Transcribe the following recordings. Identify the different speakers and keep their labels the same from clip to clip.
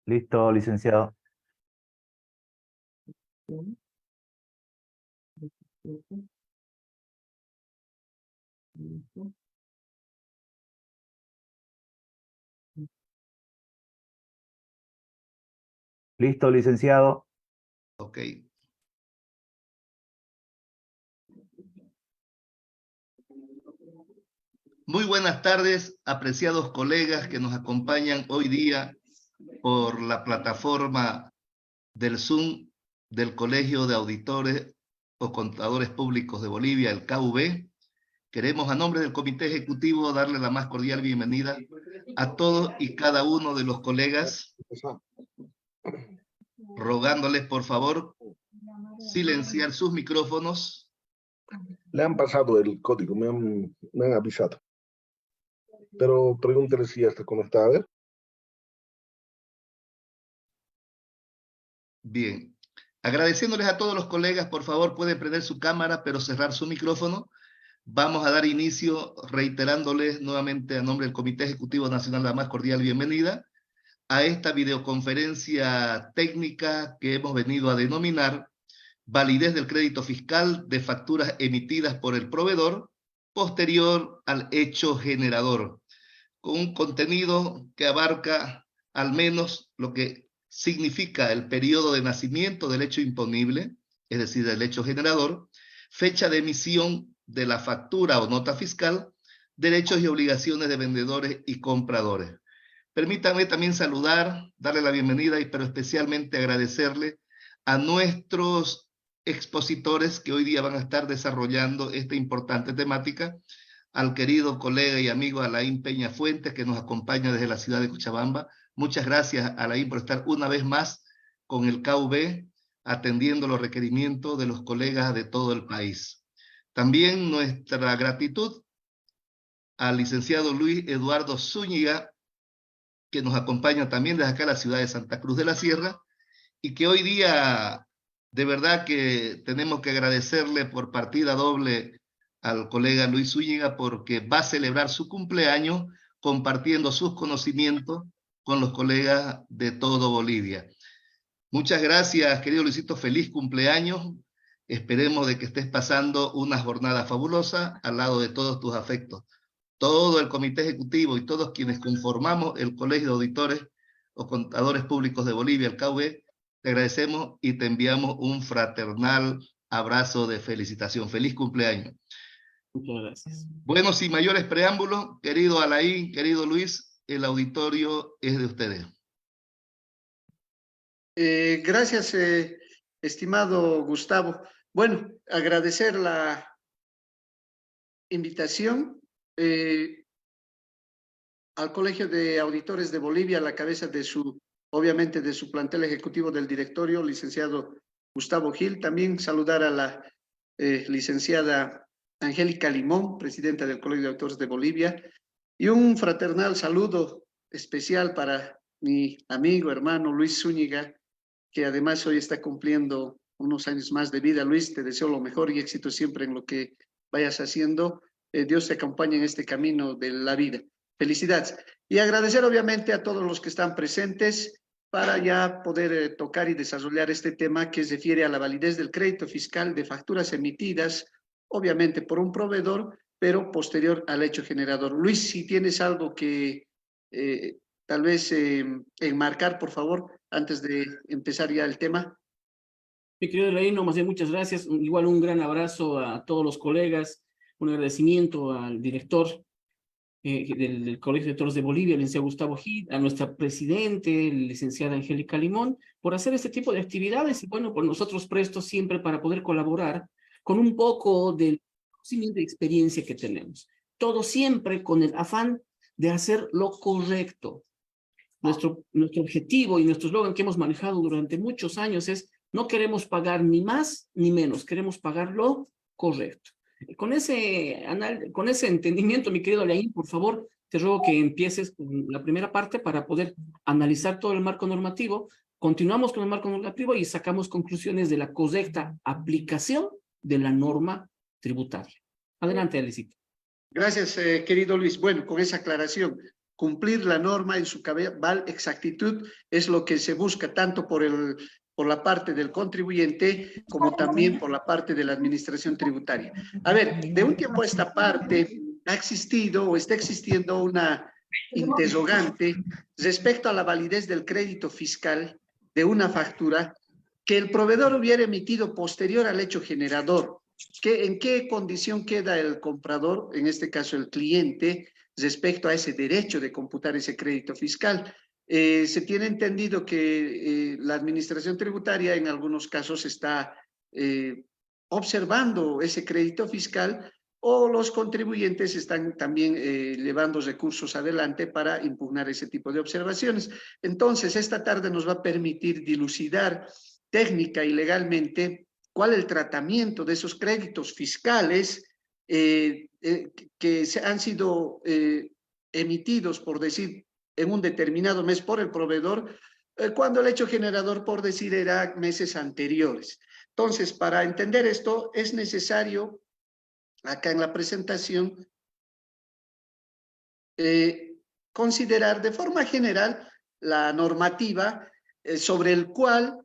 Speaker 1: Listo, licenciado. Listo, licenciado.
Speaker 2: Ok. Muy buenas tardes, apreciados colegas que nos acompañan hoy día por la plataforma del Zoom del Colegio de Auditores o Contadores Públicos de Bolivia, el KUB. Queremos, a nombre del Comité Ejecutivo, darle la más cordial bienvenida a todos y cada uno de los colegas, rogándoles, por favor, silenciar sus micrófonos.
Speaker 3: Le han pasado el código, me han avisado. Pero pregúntele si ya está conectada, a ver.
Speaker 2: Bien. Agradeciéndoles a todos los colegas, por favor, pueden prender su cámara, pero cerrar su micrófono. Vamos a dar inicio reiterándoles nuevamente a nombre del Comité Ejecutivo Nacional la más cordial bienvenida a esta videoconferencia técnica que hemos venido a denominar validez del crédito fiscal de facturas emitidas por el proveedor posterior al hecho generador, con un contenido que abarca al menos lo que significa el periodo de nacimiento del hecho imponible, es decir, del hecho generador, fecha de emisión de la factura o nota fiscal, derechos y obligaciones de vendedores y compradores. Permítanme también saludar, darle la bienvenida y pero especialmente agradecerle a nuestros expositores que hoy día van a estar desarrollando esta importante temática, al querido colega y amigo Alain Peña Fuentes, que nos acompaña desde la ciudad de Cochabamba. Muchas gracias, Alain, por estar una vez más con el KUB, atendiendo los requerimientos de los colegas de todo el país. También nuestra gratitud al licenciado Luis Eduardo Zúñiga, que nos acompaña también desde acá, la ciudad de Santa Cruz de la Sierra, y que hoy día, de verdad que tenemos que agradecerle por partida doble al colega Luis Zúñiga, porque va a celebrar su cumpleaños compartiendo sus conocimientos con los colegas de todo Bolivia. Muchas gracias, querido Luisito, feliz cumpleaños. Esperemos de que estés pasando una jornada fabulosa al lado de todos tus afectos. Todo el comité ejecutivo y todos quienes conformamos el Colegio de Auditores o Contadores Públicos de Bolivia, el KUB, te agradecemos y te enviamos un fraternal abrazo de felicitación. Feliz cumpleaños.
Speaker 4: Muchas gracias.
Speaker 2: Bueno, sin mayores preámbulos, querido Alain, querido Luis, el auditorio es de ustedes.
Speaker 5: Gracias, estimado Gustavo. Bueno, agradecer la invitación al Colegio de Auditores de Bolivia, a la cabeza de obviamente de su plantel ejecutivo del directorio, licenciado Gustavo Gil. También saludar a la licenciada Angélica Limón, presidenta del Colegio de Auditores de Bolivia, y un fraternal saludo especial para mi amigo, hermano Luis Zúñiga, que además hoy está cumpliendo unos años más de vida. Luis, te deseo lo mejor y éxito siempre en lo que vayas haciendo. Dios te acompañe en este camino de la vida. Felicidades. Y agradecer obviamente a todos los que están presentes para ya poder tocar y desarrollar este tema que se refiere a la validez del crédito fiscal de facturas emitidas, obviamente por un proveedor, pero posterior al hecho generador. Luis, si tienes algo que tal vez enmarcar, por favor, antes de empezar ya el tema.
Speaker 4: Mi querido Reino, más bien muchas gracias. Igual un gran abrazo a todos los colegas, un agradecimiento al director del Colegio de Auditores de Bolivia, el licenciado Gustavo Gil, a nuestra presidente, la licenciada Angélica Limón, por hacer este tipo de actividades y bueno, por nosotros prestos siempre para poder colaborar con un poco del conocimiento y experiencia que tenemos. Todo siempre con el afán de hacer lo correcto. Nuestro objetivo y nuestro eslogan que hemos manejado durante muchos años es: no queremos pagar ni más ni menos, queremos pagar lo correcto. Con ese entendimiento, mi querido Alain, por favor, te ruego que empieces con la primera parte para poder analizar todo el marco normativo. Continuamos con el marco normativo y sacamos conclusiones de la correcta aplicación de la norma tributaria. Adelante, Alicita.
Speaker 5: Gracias, querido Luis. Bueno, con esa aclaración, cumplir la norma en su cabal exactitud es lo que se busca tanto por la parte del contribuyente como también por la parte de la administración tributaria. A ver, de un tiempo a esta parte ha existido o está existiendo una interrogante respecto a la validez del crédito fiscal de una factura que el proveedor hubiera emitido posterior al hecho generador. ¿En qué condición queda el comprador, en este caso el cliente, respecto a ese derecho de computar ese crédito fiscal? Se tiene entendido que la administración tributaria en algunos casos está observando ese crédito fiscal, o los contribuyentes están también llevando recursos adelante para impugnar ese tipo de observaciones. Entonces, esta tarde nos va a permitir dilucidar técnica y legalmente cuál es el tratamiento de esos créditos fiscales que han sido emitidos, por decir, en un determinado mes por el proveedor, cuando el hecho generador, por decir, era meses anteriores. Entonces, para entender esto, es necesario, acá en la presentación, considerar de forma general la normativa sobre el cual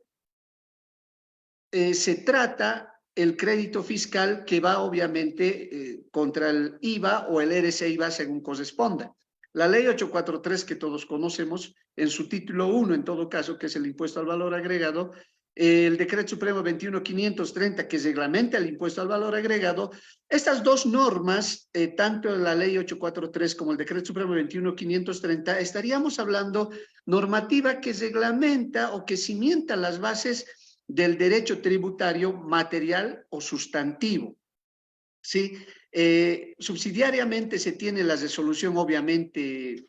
Speaker 5: se trata el crédito fiscal, que va obviamente contra el IVA o el RC-IVA según corresponda. La ley 843 que todos conocemos, en su título 1 en todo caso, que es el impuesto al valor agregado, el decreto supremo 21.530 que reglamenta el impuesto al valor agregado, estas dos normas, tanto la ley 843 como el decreto supremo 21.530, estaríamos hablando normativa que reglamenta o que cimienta las bases del derecho tributario material o sustantivo, ¿sí? Subsidiariamente se tiene la resolución, obviamente,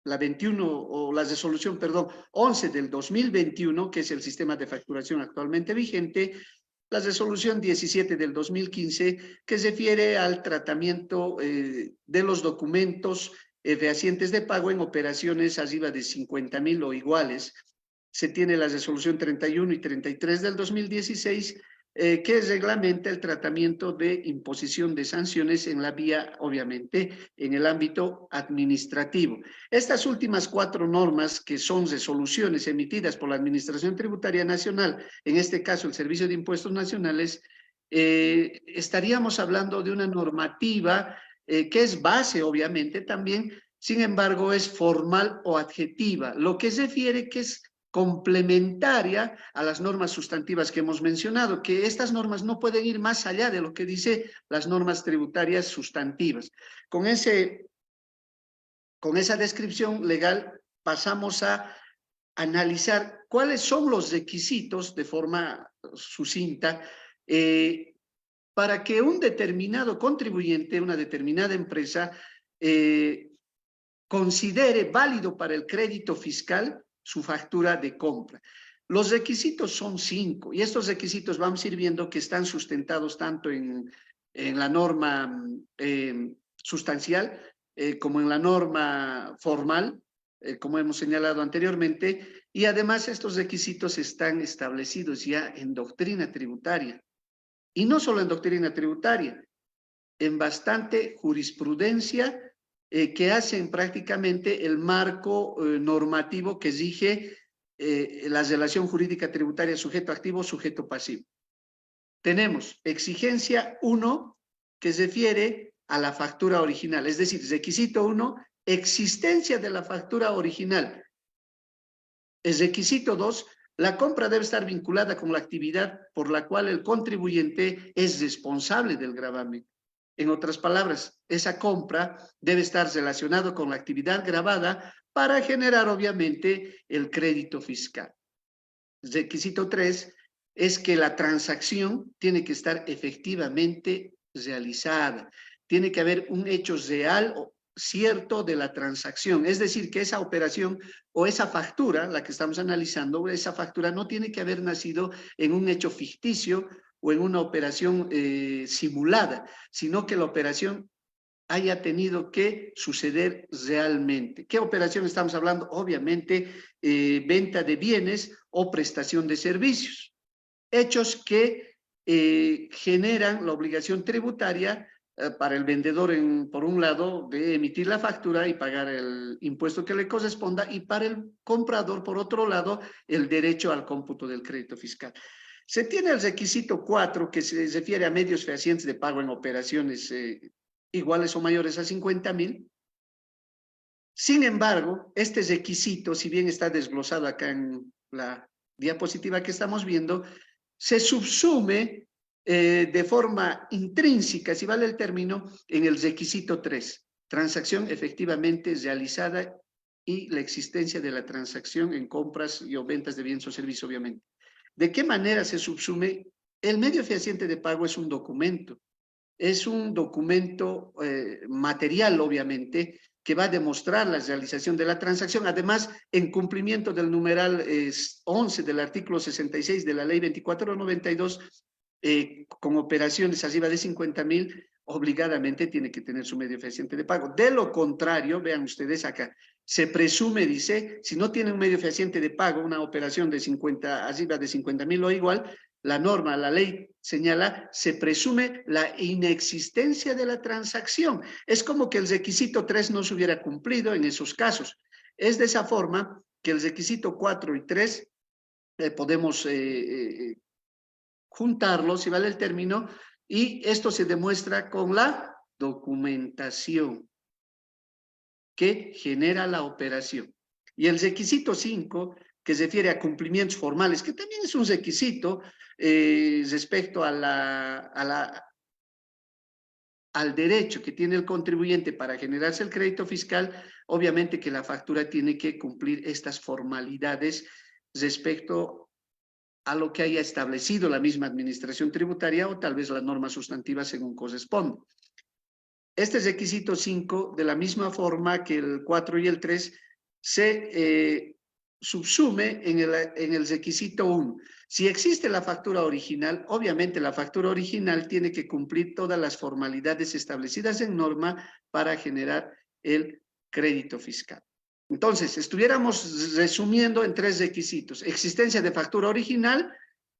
Speaker 5: la 21, o la resolución, perdón, 11 del 2021, que es el sistema de facturación actualmente vigente, la resolución 17 del 2015, que se refiere al tratamiento de los documentos fehacientes de pago en operaciones arriba de 50.000 o iguales. Se tiene la resolución 31 y 33 del 2016, que reglamenta el tratamiento de imposición de sanciones en la vía, obviamente, en el ámbito administrativo. Estas últimas 4 normas, que son resoluciones emitidas por la Administración Tributaria Nacional, en este caso el Servicio de Impuestos Nacionales, estaríamos hablando de una normativa que es base, obviamente, también, sin embargo, es formal o adjetiva, lo que se refiere que es complementaria a las normas sustantivas que hemos mencionado, que estas normas no pueden ir más allá de lo que dice las normas tributarias sustantivas. Con esa descripción legal pasamos a analizar cuáles son los requisitos de forma sucinta para que un determinado contribuyente, una determinada empresa, considere válido para el crédito fiscal su factura de compra. Los requisitos son 5, y estos requisitos vamos a ir viendo que están sustentados tanto en la norma sustancial como en la norma formal, como hemos señalado anteriormente, y además estos requisitos están establecidos ya en doctrina tributaria, y no solo en doctrina tributaria, en bastante jurisprudencia que hacen prácticamente el marco normativo que rige la relación jurídica tributaria sujeto activo, sujeto pasivo. Tenemos exigencia 1, que se refiere a la factura original, es decir, requisito 1, existencia de la factura original. El requisito 2, la compra debe estar vinculada con la actividad por la cual el contribuyente es responsable del gravamen. En otras palabras, esa compra debe estar relacionada con la actividad gravada para generar, obviamente, el crédito fiscal. Requisito 3 es que la transacción tiene que estar efectivamente realizada. Tiene que haber un hecho real o cierto de la transacción. Es decir, que esa operación o esa factura, la que estamos analizando, esa factura no tiene que haber nacido en un hecho ficticio o en una operación simulada, sino que la operación haya tenido que suceder realmente. ¿Qué operación estamos hablando? Obviamente, venta de bienes o prestación de servicios. Hechos que generan la obligación tributaria para el vendedor, por un lado, de emitir la factura y pagar el impuesto que le corresponda, y para el comprador, por otro lado, el derecho al cómputo del crédito fiscal. Se tiene el requisito 4, que se refiere a medios fehacientes de pago en operaciones iguales o mayores a 50.000. Sin embargo, este requisito, si bien está desglosado acá en la diapositiva que estamos viendo, se subsume de forma intrínseca, si vale el término, en el requisito 3, transacción efectivamente realizada y la existencia de la transacción en compras y o ventas de bienes o servicios, obviamente. ¿De qué manera se subsume? El medio fehaciente de pago es un documento material, obviamente, que va a demostrar la realización de la transacción, además, en cumplimiento del numeral 11 del artículo 66 de la ley 2492, con operaciones arriba de 50.000, obligadamente tiene que tener su medio fehaciente de pago. De lo contrario, vean ustedes acá, se presume, dice, si no tiene un medio fehaciente de pago, una operación de arriba de 50.000 o igual, la norma, la ley señala, se presume la inexistencia de la transacción. Es como que el requisito 3 no se hubiera cumplido en esos casos. Es de esa forma que el requisito 4 y 3 podemos juntarlos, si vale el término, y esto se demuestra con la documentación que genera la operación. Y el requisito 5, que se refiere a cumplimientos formales, que también es un requisito respecto al derecho que tiene el contribuyente para generarse el crédito fiscal, obviamente que la factura tiene que cumplir estas formalidades respecto a lo que haya establecido la misma administración tributaria o tal vez la norma sustantiva según corresponde. Este requisito 5, de la misma forma que el 4 y el 3, se subsume en el requisito 1. Si existe la factura original, obviamente la factura original tiene que cumplir todas las formalidades establecidas en norma para generar el crédito fiscal. Entonces, estuviéramos resumiendo en 3 requisitos: existencia de factura original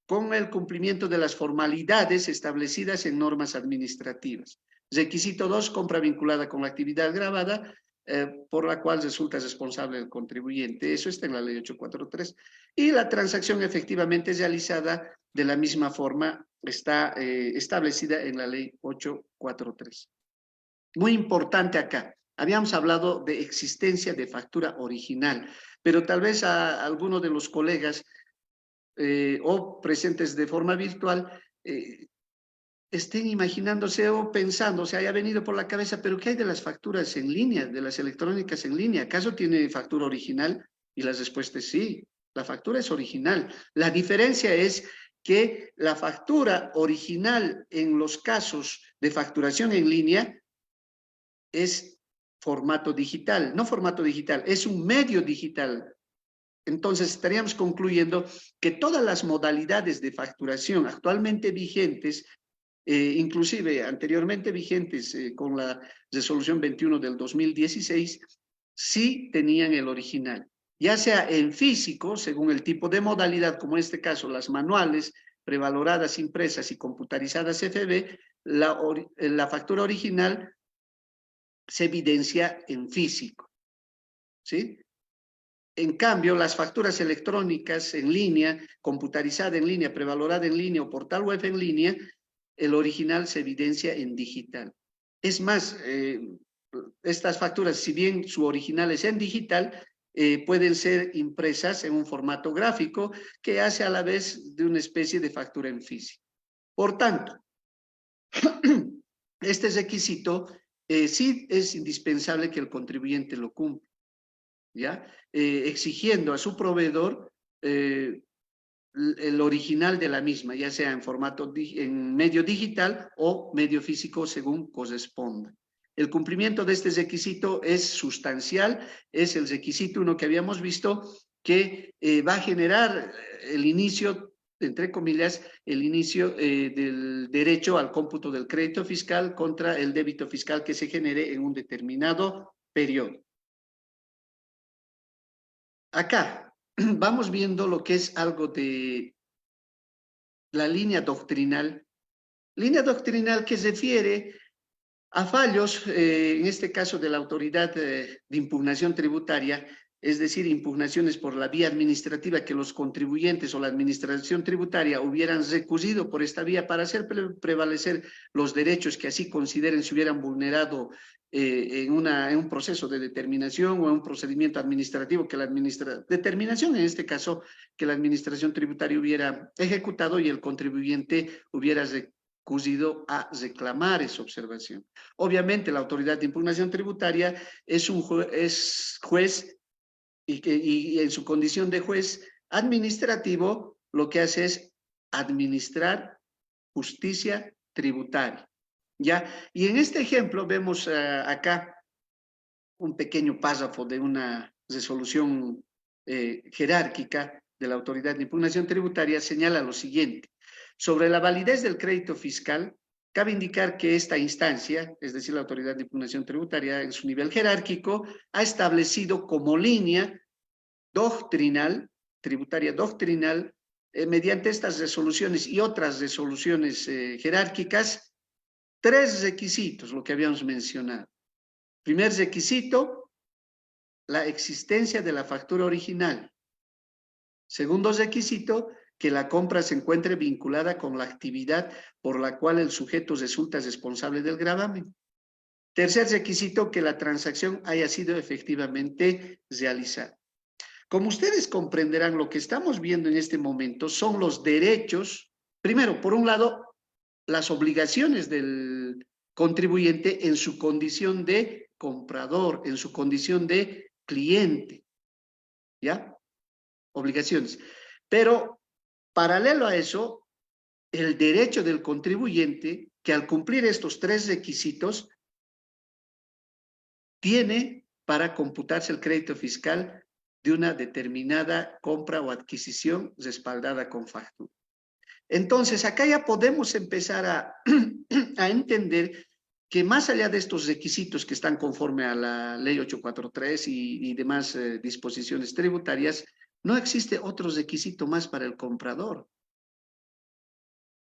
Speaker 5: con el cumplimiento de las formalidades establecidas en normas administrativas. Requisito 2, compra vinculada con la actividad gravada, por la cual resulta responsable el contribuyente. Eso está en la ley 843. Y la transacción efectivamente realizada, de la misma forma, está establecida en la ley 843. Muy importante acá. Habíamos hablado de existencia de factura original, pero tal vez a alguno de los colegas o presentes de forma virtual estén imaginándose o pensando, se haya venido por la cabeza, pero ¿qué hay de las facturas en línea, de las electrónicas en línea? ¿Acaso tiene factura original? Y la respuesta es sí, la factura es original. La diferencia es que la factura original en los casos de facturación en línea es formato digital, no formato digital, es un medio digital. Entonces estaríamos concluyendo que todas las modalidades de facturación actualmente vigentes, inclusive anteriormente vigentes con la resolución 21 del 2016, sí tenían el original, ya sea en físico, según el tipo de modalidad, como en este caso las manuales, prevaloradas, impresas y computarizadas FB, la factura original se evidencia en físico, ¿sí? En cambio, las facturas electrónicas en línea, computarizada en línea, prevalorada en línea o portal web en línea, el original se evidencia en digital. Es más, estas facturas, si bien su original es en digital, pueden ser impresas en un formato gráfico que hace a la vez de una especie de factura en físico. Por tanto, este requisito sí es indispensable que el contribuyente lo cumpla, ¿ya? Exigiendo a su proveedor el original de la misma, ya sea en formato, en medio digital o medio físico según corresponda. El cumplimiento de este requisito es sustancial, es el requisito 1 que habíamos visto, que va a generar el inicio, entre comillas, el inicio del derecho al cómputo del crédito fiscal contra el débito fiscal que se genere en un determinado periodo. Acá vamos viendo lo que es algo de la línea doctrinal que se refiere A fallos, en este caso de la autoridad de impugnación tributaria, es decir, impugnaciones por la vía administrativa que los contribuyentes o la administración tributaria hubieran recurrido por esta vía para hacer prevalecer los derechos que así consideren se hubieran vulnerado en un proceso de determinación o en un procedimiento administrativo que determinación en este caso que la administración tributaria hubiera ejecutado y el contribuyente hubiera recurrido a reclamar esa observación. Obviamente la autoridad de impugnación tributaria es juez y en su condición de juez administrativo lo que hace es administrar justicia tributaria, ¿ya? Y en este ejemplo vemos acá un pequeño párrafo de una resolución jerárquica de la autoridad de impugnación tributaria, señala lo siguiente: sobre la validez del crédito fiscal, cabe indicar que esta instancia, es decir, la autoridad de impugnación tributaria en su nivel jerárquico, ha establecido como línea doctrinal, tributaria doctrinal, mediante estas resoluciones y otras resoluciones jerárquicas, 3 requisitos, lo que habíamos mencionado. Primer requisito, la existencia de la factura original. Segundo requisito, que la compra se encuentre vinculada con la actividad por la cual el sujeto resulta responsable del gravamen. Tercer requisito, que la transacción haya sido efectivamente realizada. Como ustedes comprenderán, lo que estamos viendo en este momento son los derechos, primero, por un lado, las obligaciones del contribuyente en su condición de comprador, en su condición de cliente, ¿ya? Obligaciones. Pero, paralelo a eso, el derecho del contribuyente, que al cumplir estos 3 requisitos, tiene para computarse el crédito fiscal de una determinada compra o adquisición respaldada con factura. Entonces, acá ya podemos empezar a entender que más allá de estos requisitos que están conforme a la Ley 843 y demás disposiciones tributarias, no existe otro requisito más para el comprador.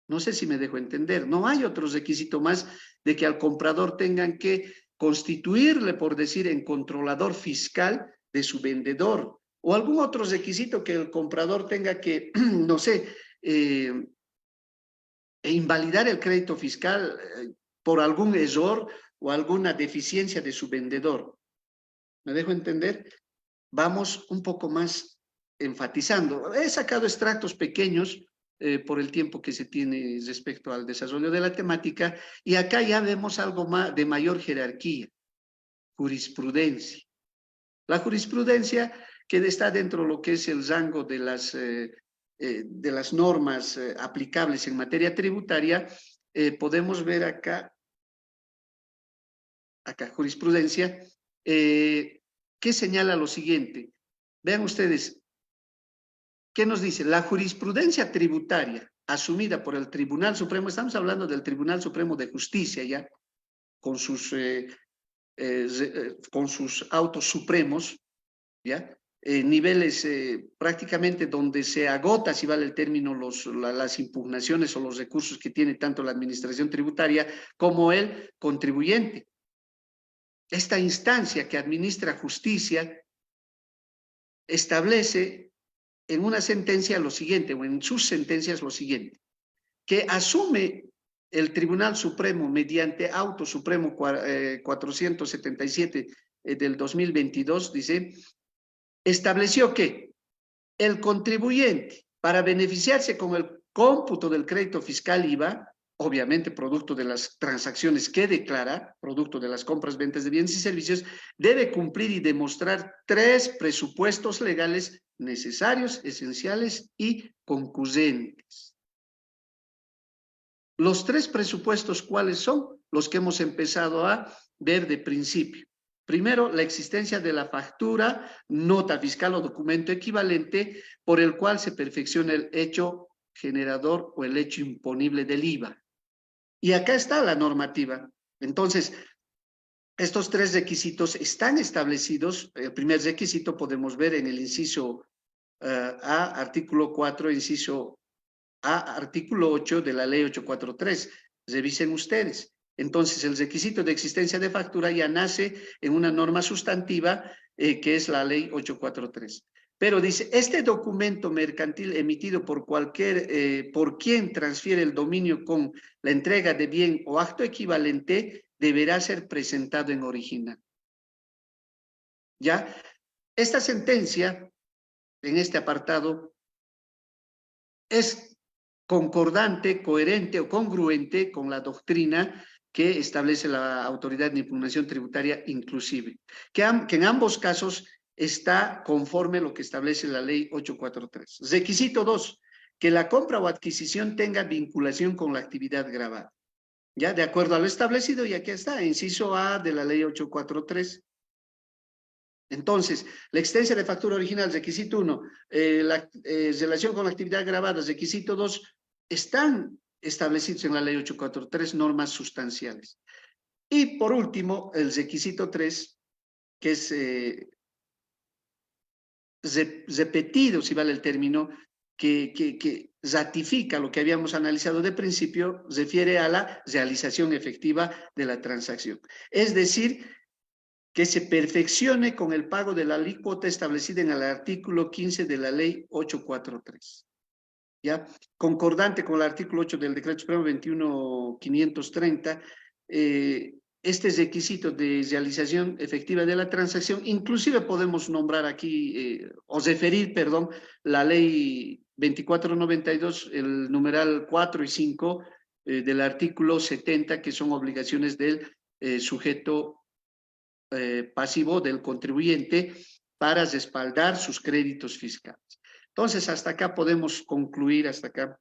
Speaker 5: No sé si me dejo entender. No hay otro requisito más de que al comprador tengan que constituirle, por decir, en controlador fiscal de su vendedor, o algún otro requisito que el comprador tenga que, no sé, invalidar el crédito fiscal por algún error o alguna deficiencia de su vendedor. ¿Me dejo entender? Vamos un poco más enfatizando. He sacado extractos pequeños por el tiempo que se tiene respecto al desarrollo de la temática, y acá ya vemos algo más de mayor jerarquía: jurisprudencia. La jurisprudencia que está dentro de lo que es el rango de las normas aplicables en materia tributaria, podemos ver acá jurisprudencia, que señala lo siguiente. Vean ustedes, ¿qué nos dice? La jurisprudencia tributaria asumida por el Tribunal Supremo, estamos hablando del Tribunal Supremo de Justicia ya, con sus autos supremos, ¿ya? Niveles prácticamente donde se agota, si vale el término, las impugnaciones o los recursos que tiene tanto la administración tributaria como el contribuyente. Esta instancia que administra justicia establece en una sentencia lo siguiente, o en sus sentencias lo siguiente, que asume el Tribunal Supremo mediante Auto Supremo 477 del 2022, dice, estableció que el contribuyente, para beneficiarse con el cómputo del crédito fiscal IVA, obviamente producto de las transacciones que declara, producto de las compras, ventas de bienes y servicios, debe cumplir y demostrar 3 presupuestos legales necesarios, esenciales y concurrentes. Los 3 presupuestos, ¿cuáles son? Los que hemos empezado a ver de principio. Primero, la existencia de la factura, nota fiscal o documento equivalente por el cual se perfecciona el hecho generador o el hecho imponible del IVA. Y acá está la normativa. Entonces, estos 3 requisitos están establecidos. El primer requisito podemos ver en el inciso A, artículo 4, inciso A, artículo 8 de la Ley 843. Revisen ustedes. Entonces, el requisito de existencia de factura ya nace en una norma sustantiva que es la ley 843. Pero dice, este documento mercantil emitido por por quien transfiere el dominio con la entrega de bien o acto equivalente deberá ser presentado en original. ¿Ya? Esta sentencia, en este apartado, es concordante, coherente o congruente con la doctrina que establece la Autoridad de Impugnación Tributaria inclusive, que en ambos casos está conforme a lo que establece la ley 843. Requisito 2, que la compra o adquisición tenga vinculación con la actividad gravada. Ya, de acuerdo a lo establecido, y aquí está, inciso A de la ley 843. Entonces, la existencia de factura original, requisito 1, la relación con la actividad gravada, requisito 2, están establecidos en la ley 843 normas sustanciales. Y por último, el requisito 3, que es repetido, si vale el término, que ratifica lo que habíamos analizado de principio, refiere a la realización efectiva de la transacción. Es decir, que se perfeccione con el pago de la alícuota establecida en el artículo 15 de la ley 843. ¿Ya? Concordante con el artículo 8 del Decreto Supremo 21.530, este requisito de realización efectiva de la transacción, inclusive podemos nombrar aquí, o referir, perdón, la ley 2492, el numeral 4 y 5 del artículo 70, que son obligaciones del sujeto pasivo del contribuyente para respaldar sus créditos fiscales. Entonces, hasta acá podemos concluir, hasta acá,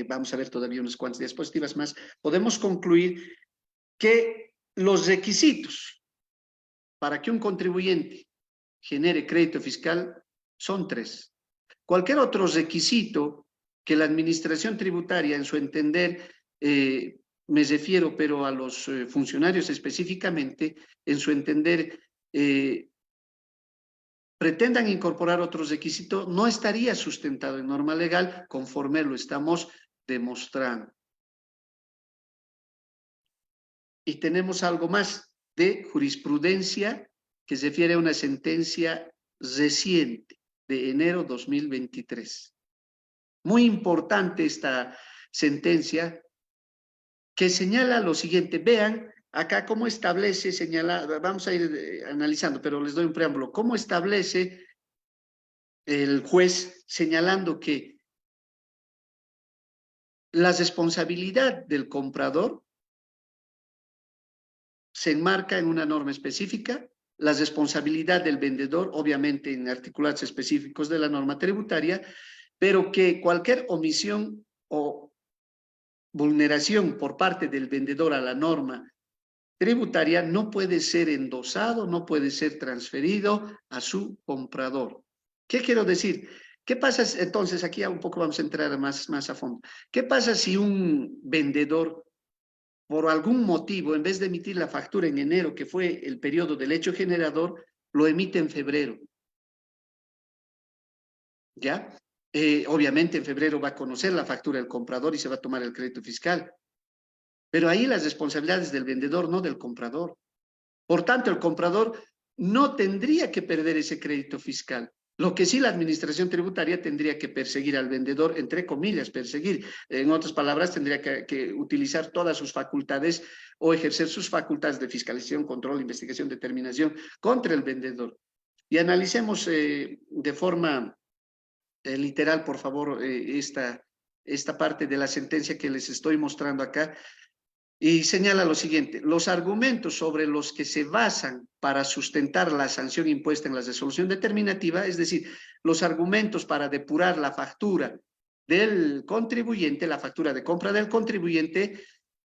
Speaker 5: vamos a ver todavía unas cuantas diapositivas más, podemos concluir que los requisitos para que un contribuyente genere crédito fiscal son 3. Cualquier otro requisito que la administración tributaria, en su entender, me refiero pero a los funcionarios específicamente, en su entender, pretendan incorporar otros requisitos, no estaría sustentado en norma legal conforme lo estamos demostrando. Y tenemos algo más de jurisprudencia que se refiere a una sentencia reciente de enero 2023. Muy importante esta sentencia que señala lo siguiente. Vean acá cómo establece, señala, vamos a ir analizando, pero les doy un preámbulo. ¿Cómo establece el juez señalando que la responsabilidad del comprador se enmarca en una norma específica, la responsabilidad del vendedor, obviamente en articulados específicos de la norma tributaria, pero que cualquier omisión o vulneración por parte del vendedor a la norma tributaria no puede ser endosado, no puede ser transferido a su comprador. ¿Qué quiero decir? ¿Qué pasa entonces? Aquí un poco vamos a entrar más a fondo. ¿Qué pasa si un vendedor, por algún motivo, en vez de emitir la factura en enero, que fue el periodo del hecho generador, lo emite en febrero? ¿Ya? Obviamente en febrero va a conocer la factura del comprador y se va a tomar el crédito fiscal. Pero ahí las responsabilidades del vendedor, no del comprador. Por tanto, el comprador no tendría que perder ese crédito fiscal. Lo que sí la administración tributaria tendría que perseguir al vendedor, entre comillas, perseguir. En otras palabras, tendría que utilizar todas sus facultades o ejercer sus facultades de fiscalización, control, investigación, determinación contra el vendedor. Y analicemos de forma literal, por favor, esta parte de la sentencia que les estoy mostrando acá. Y señala lo siguiente: los argumentos sobre los que se basan para sustentar la sanción impuesta en la resolución determinativa, es decir, los argumentos para depurar la factura del contribuyente, la factura de compra del contribuyente,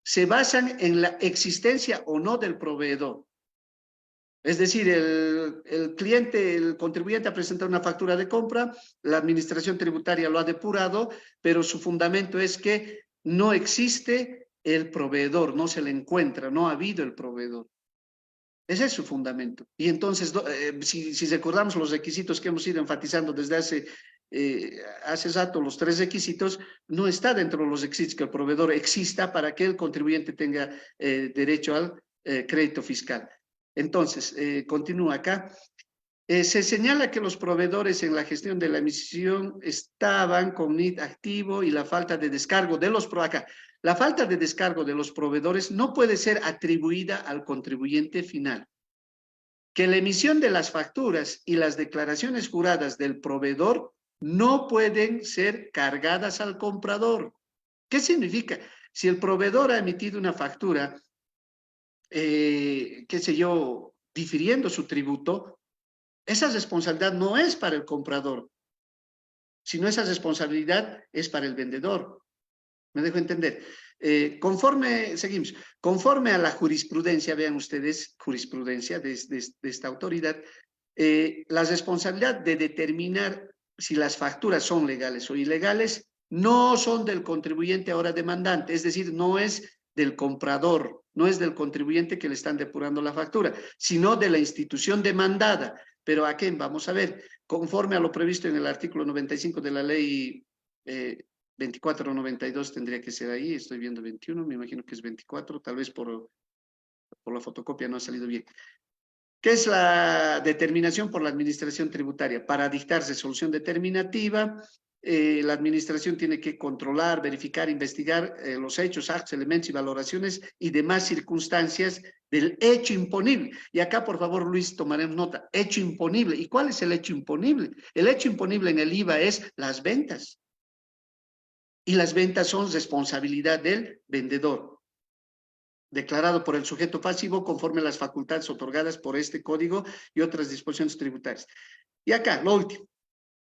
Speaker 5: se basan en la existencia o no del proveedor. Es decir, el cliente, el contribuyente ha presentado una factura de compra, la administración tributaria lo ha depurado, pero su fundamento es que no existe el proveedor, no se le encuentra, no ha habido el proveedor. Ese es su fundamento. Y entonces, si recordamos los requisitos que hemos ido enfatizando desde hace hace rato los 3 requisitos, no está dentro de los requisitos que el proveedor exista para que el contribuyente tenga derecho al crédito fiscal. Entonces, continúa acá. Se señala que los proveedores en la gestión de la emisión estaban con NID activo y la falta de descargo de los la falta de descargo de los proveedores no puede ser atribuida al contribuyente final. Que la emisión de las facturas y las declaraciones juradas del proveedor no pueden ser cargadas al comprador. ¿Qué significa? Si el proveedor ha emitido una factura, qué sé yo, difiriendo su tributo, esa responsabilidad no es para el comprador, sino esa responsabilidad es para el vendedor. ¿Me dejo entender? Seguimos, conforme a la jurisprudencia, vean ustedes, jurisprudencia de esta autoridad, la responsabilidad de determinar si las facturas son legales o ilegales no son del contribuyente ahora demandante, es decir, no es del comprador, no es del contribuyente que le están depurando la factura, sino de la institución demandada. ¿Pero a qué? Vamos a ver, conforme a lo previsto en el artículo 95 de la ley 2492 tendría que ser ahí, estoy viendo 21, me imagino que es 24, tal vez por la fotocopia no ha salido bien. ¿Qué es la determinación por la administración tributaria? Para dictar resolución determinativa, la administración tiene que controlar, verificar, investigar los hechos, actos, elementos y valoraciones y demás circunstancias del hecho imponible. Y acá, por favor, Luis, tomaremos nota. Hecho imponible. ¿Y cuál es el hecho imponible? El hecho imponible en el IVA es las ventas. Y las ventas son responsabilidad del vendedor, declarado por el sujeto pasivo conforme a las facultades otorgadas por este código y otras disposiciones tributarias. Y acá, lo último.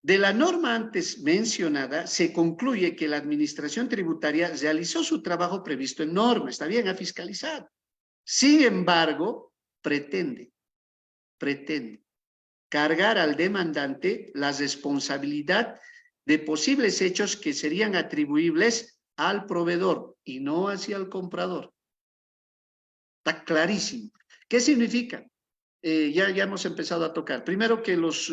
Speaker 5: De la norma antes mencionada, se concluye que la administración tributaria realizó su trabajo previsto en norma, está bien, ha fiscalizado. Sin embargo, pretende cargar al demandante la responsabilidad de posibles hechos que serían atribuibles al proveedor y no hacia el comprador. Está clarísimo. ¿Qué significa? Ya hemos empezado a tocar. Primero que los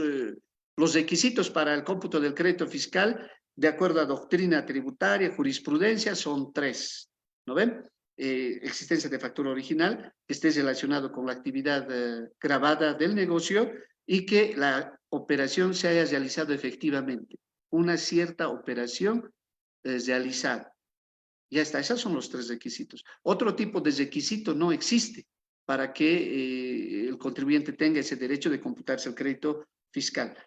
Speaker 5: requisitos para el cómputo del crédito fiscal, de acuerdo a doctrina tributaria, jurisprudencia, son 3. ¿No ven? Existencia de factura original, que esté relacionado con la actividad grabada del negocio y que la operación se haya realizado efectivamente. Una cierta operación realizada. Ya está, esos son los 3 requisitos. Otro tipo de requisito no existe para que el contribuyente tenga ese derecho de computarse el crédito fiscal.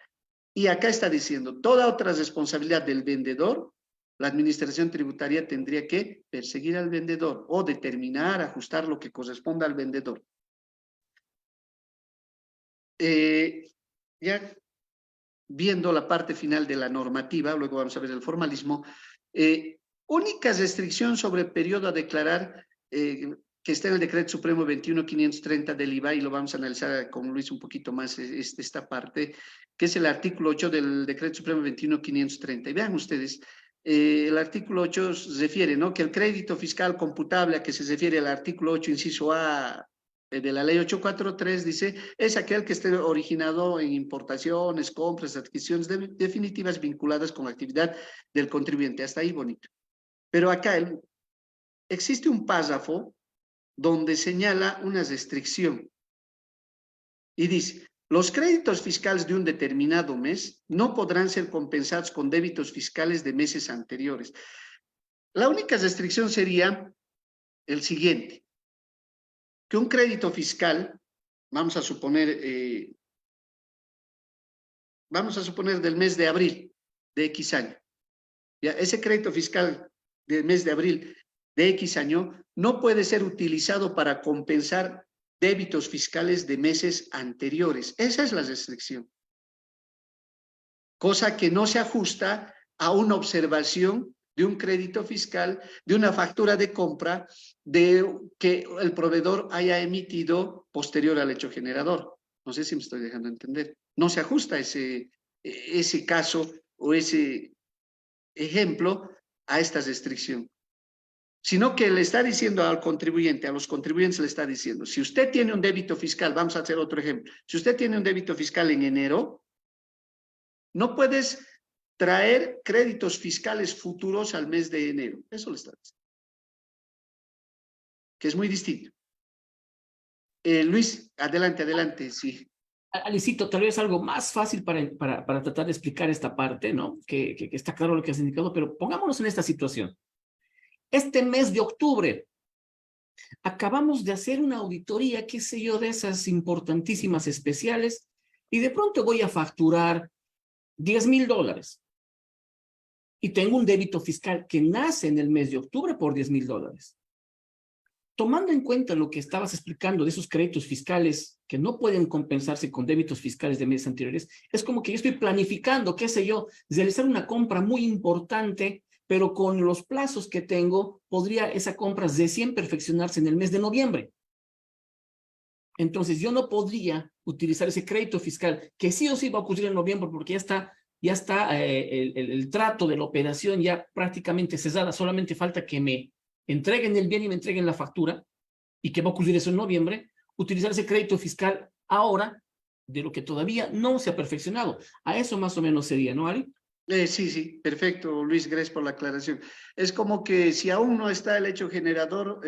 Speaker 5: Y acá está diciendo, toda otra responsabilidad del vendedor, la administración tributaria tendría que perseguir al vendedor o determinar, ajustar lo que corresponda al vendedor. Ya viendo la parte final de la normativa, luego vamos a ver el formalismo, única restricción sobre el periodo a declarar que está en el Decreto Supremo 21.530 del IVA, y lo vamos a analizar con Luis un poquito más esta parte, que es el artículo 8 del Decreto Supremo 21.530. Y vean ustedes, el artículo 8 refiere, ¿no?, que el crédito fiscal computable a que se refiere el artículo 8, inciso A, de la ley 843, dice, es aquel que esté originado en importaciones, compras, adquisiciones definitivas vinculadas con la actividad del contribuyente. Hasta ahí bonito. Pero acá existe un párrafo donde señala una restricción y dice, los créditos fiscales de un determinado mes no podrán ser compensados con débitos fiscales de meses anteriores. La única restricción sería el siguiente, que un crédito fiscal, vamos a suponer del mes de abril de X año, ya, ese crédito fiscal del mes de abril de X año no puede ser utilizado para compensar débitos fiscales de meses anteriores. Esa es la restricción. Cosa que no se ajusta a una observación de un crédito fiscal, de una factura de compra que el proveedor haya emitido posterior al hecho generador. No sé si me estoy dejando entender. No se ajusta ese caso o ese ejemplo a esta restricción, sino que le está diciendo al contribuyente, a los contribuyentes le está diciendo, si usted tiene un débito fiscal, vamos a hacer otro ejemplo, si usted tiene un débito fiscal en enero, no puedes traer créditos fiscales futuros al mes de enero. Eso le está diciendo. Que es muy distinto. Luis, adelante, sí.
Speaker 4: Alicito, tal vez algo más fácil para tratar de explicar esta parte, ¿no? Que está claro lo que has indicado, pero pongámonos en esta situación. Este mes de octubre, acabamos de hacer una auditoría, qué sé yo, de esas importantísimas especiales, y de pronto voy a facturar $10,000. Y tengo un débito fiscal que nace en el mes de octubre por $10,000. Tomando en cuenta lo que estabas explicando de esos créditos fiscales que no pueden compensarse con débitos fiscales de meses anteriores, es como que yo estoy planificando, qué sé yo, realizar una compra muy importante, pero con los plazos que tengo, podría esa compra recién perfeccionarse en el mes de noviembre. Entonces, yo no podría utilizar ese crédito fiscal, que sí o sí va a ocurrir en noviembre, porque ya está el trato de la operación ya prácticamente cesada, solamente falta que me entreguen el bien y me entreguen la factura, y que va a ocurrir eso en noviembre, utilizar ese crédito fiscal ahora, de lo que todavía no se ha perfeccionado. A eso más o menos sería, ¿no, Ali?
Speaker 5: Sí, perfecto, Luis, gracias por la aclaración. Es como que si aún no está el hecho generador,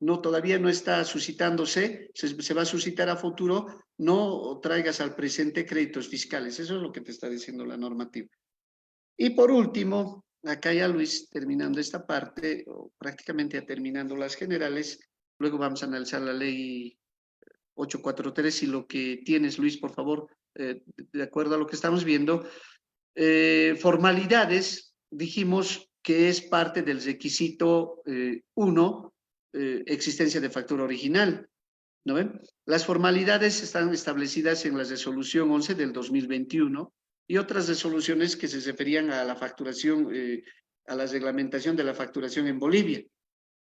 Speaker 5: no, todavía no está suscitándose, se va a suscitar a futuro, no traigas al presente créditos fiscales. Eso es lo que te está diciendo la normativa. Y por último, acá ya Luis, terminando esta parte, o prácticamente ya terminando las generales, luego vamos a analizar la ley 843 y lo que tienes, Luis, por favor, de acuerdo a lo que estamos viendo. Formalidades, dijimos que es parte del requisito 1, existencia de factura original, ¿no ven? Las formalidades están establecidas en la resolución 11 del 2021 y otras resoluciones que se referían a la facturación, a la reglamentación de la facturación en Bolivia.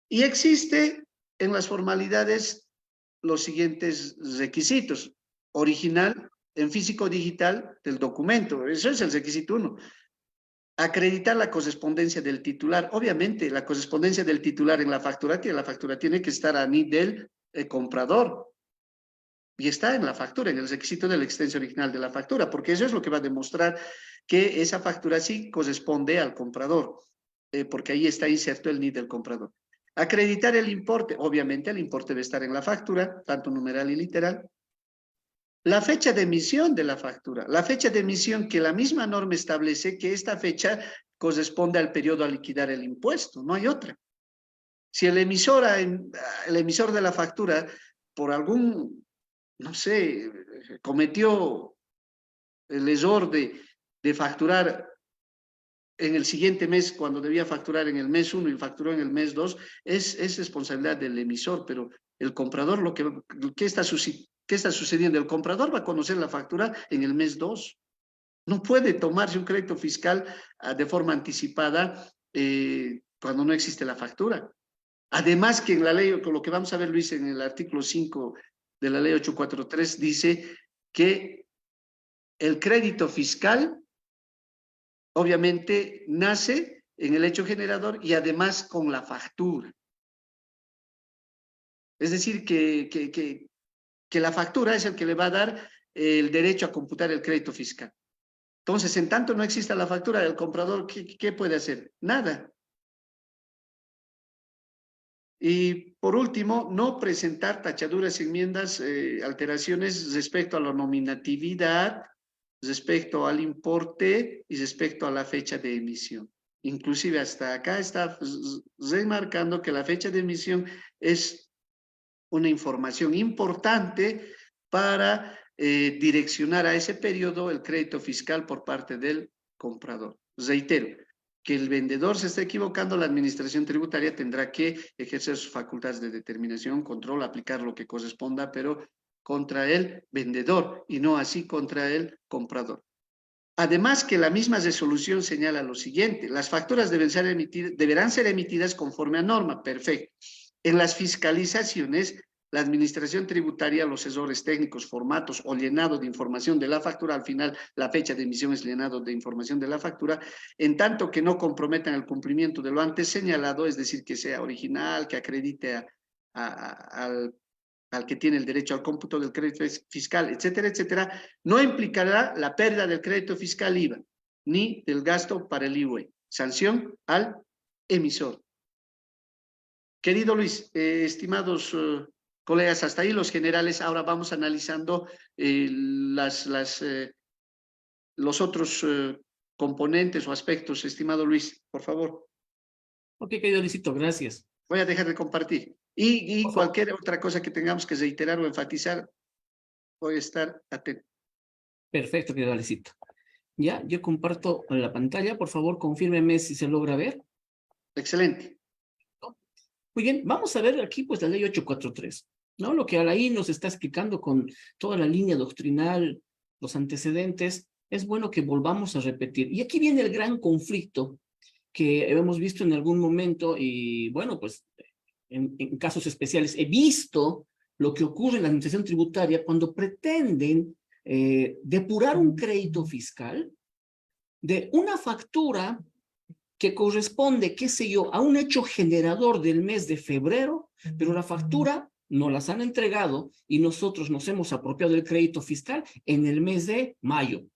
Speaker 5: Y existe en las formalidades los siguientes requisitos: original, en físico digital del documento, eso es el requisito 1. Acreditar la correspondencia del titular. Obviamente, la correspondencia del titular en la factura tiene que estar a nivel del comprador. Y está en la factura, en el requisito de la existencia original de la factura, porque eso es lo que va a demostrar que esa factura sí corresponde al comprador, porque ahí está inserto el NID del comprador. Acreditar el importe. Obviamente, el importe debe estar en la factura, tanto numeral y literal. La fecha de emisión de la factura. La fecha de emisión que la misma norma establece que esta fecha corresponde al periodo a liquidar el impuesto, no hay otra. Si el emisor de la factura, por algún, no sé, cometió el error de facturar en el siguiente mes cuando debía facturar en el mes 1 y facturó en el mes 2, es responsabilidad del emisor, pero el comprador, ¿qué está sucediendo? El comprador va a conocer la factura en el mes 2. No puede tomarse un crédito fiscal de forma anticipada cuando no existe la factura. Además que en la ley, con lo que vamos a ver, Luis, en el artículo 5 de la ley 843, dice que el crédito fiscal obviamente nace en el hecho generador y además con la factura. Es decir, que la factura es el que le va a dar el derecho a computar el crédito fiscal. Entonces, en tanto no exista la factura del comprador, ¿qué puede hacer? Nada. Y por último, no presentar tachaduras, enmiendas, alteraciones respecto a la nominatividad, respecto al importe y respecto a la fecha de emisión. Inclusive hasta acá está remarcando que la fecha de emisión es una información importante para direccionar a ese periodo el crédito fiscal por parte del comprador. Reitero, que el vendedor se esté equivocando, la administración tributaria tendrá que ejercer sus facultades de determinación, control, aplicar lo que corresponda, pero contra el vendedor y no así contra el comprador. Además que la misma resolución señala lo siguiente: las facturas deberán ser emitidas conforme a norma. Perfecto. En las fiscalizaciones, la administración tributaria, los errores técnicos, formatos o llenado de información de la factura, al final la fecha de emisión es llenado de información de la factura, en tanto que no comprometan el cumplimiento de lo antes señalado, es decir, que sea original, que acredite al que tiene el derecho al cómputo del crédito fiscal, etcétera, etcétera, no implicará la pérdida del crédito fiscal IVA. ni del gasto para el IVA. Sanción al emisor. Querido Luis, estimados colegas, hasta ahí los generales. Ahora vamos analizando los otros componentes o aspectos. Estimado Luis, por favor.
Speaker 4: Ok, querido Luisito, gracias.
Speaker 5: Voy a dejar de compartir. Y
Speaker 4: Por favor.
Speaker 5: cualquier otra cosa que tengamos que reiterar o enfatizar, voy a estar atento.
Speaker 4: Perfecto, querido Luisito. Ya, yo comparto la pantalla. Por favor, confírmeme si se logra ver.
Speaker 5: Excelente.
Speaker 4: Muy bien, vamos a ver aquí pues la ley 843, ¿no? Lo que Alain nos está explicando con toda la línea doctrinal, los antecedentes, es bueno que volvamos a repetir. Y aquí viene el gran conflicto que hemos visto en algún momento y bueno, pues en casos especiales he visto lo que ocurre en la administración tributaria cuando pretenden depurar un crédito fiscal de una factura que corresponde, qué sé yo, a un hecho generador del mes de febrero, pero la factura nos las han entregado y nosotros nos hemos apropiado del crédito fiscal en el mes de mayo.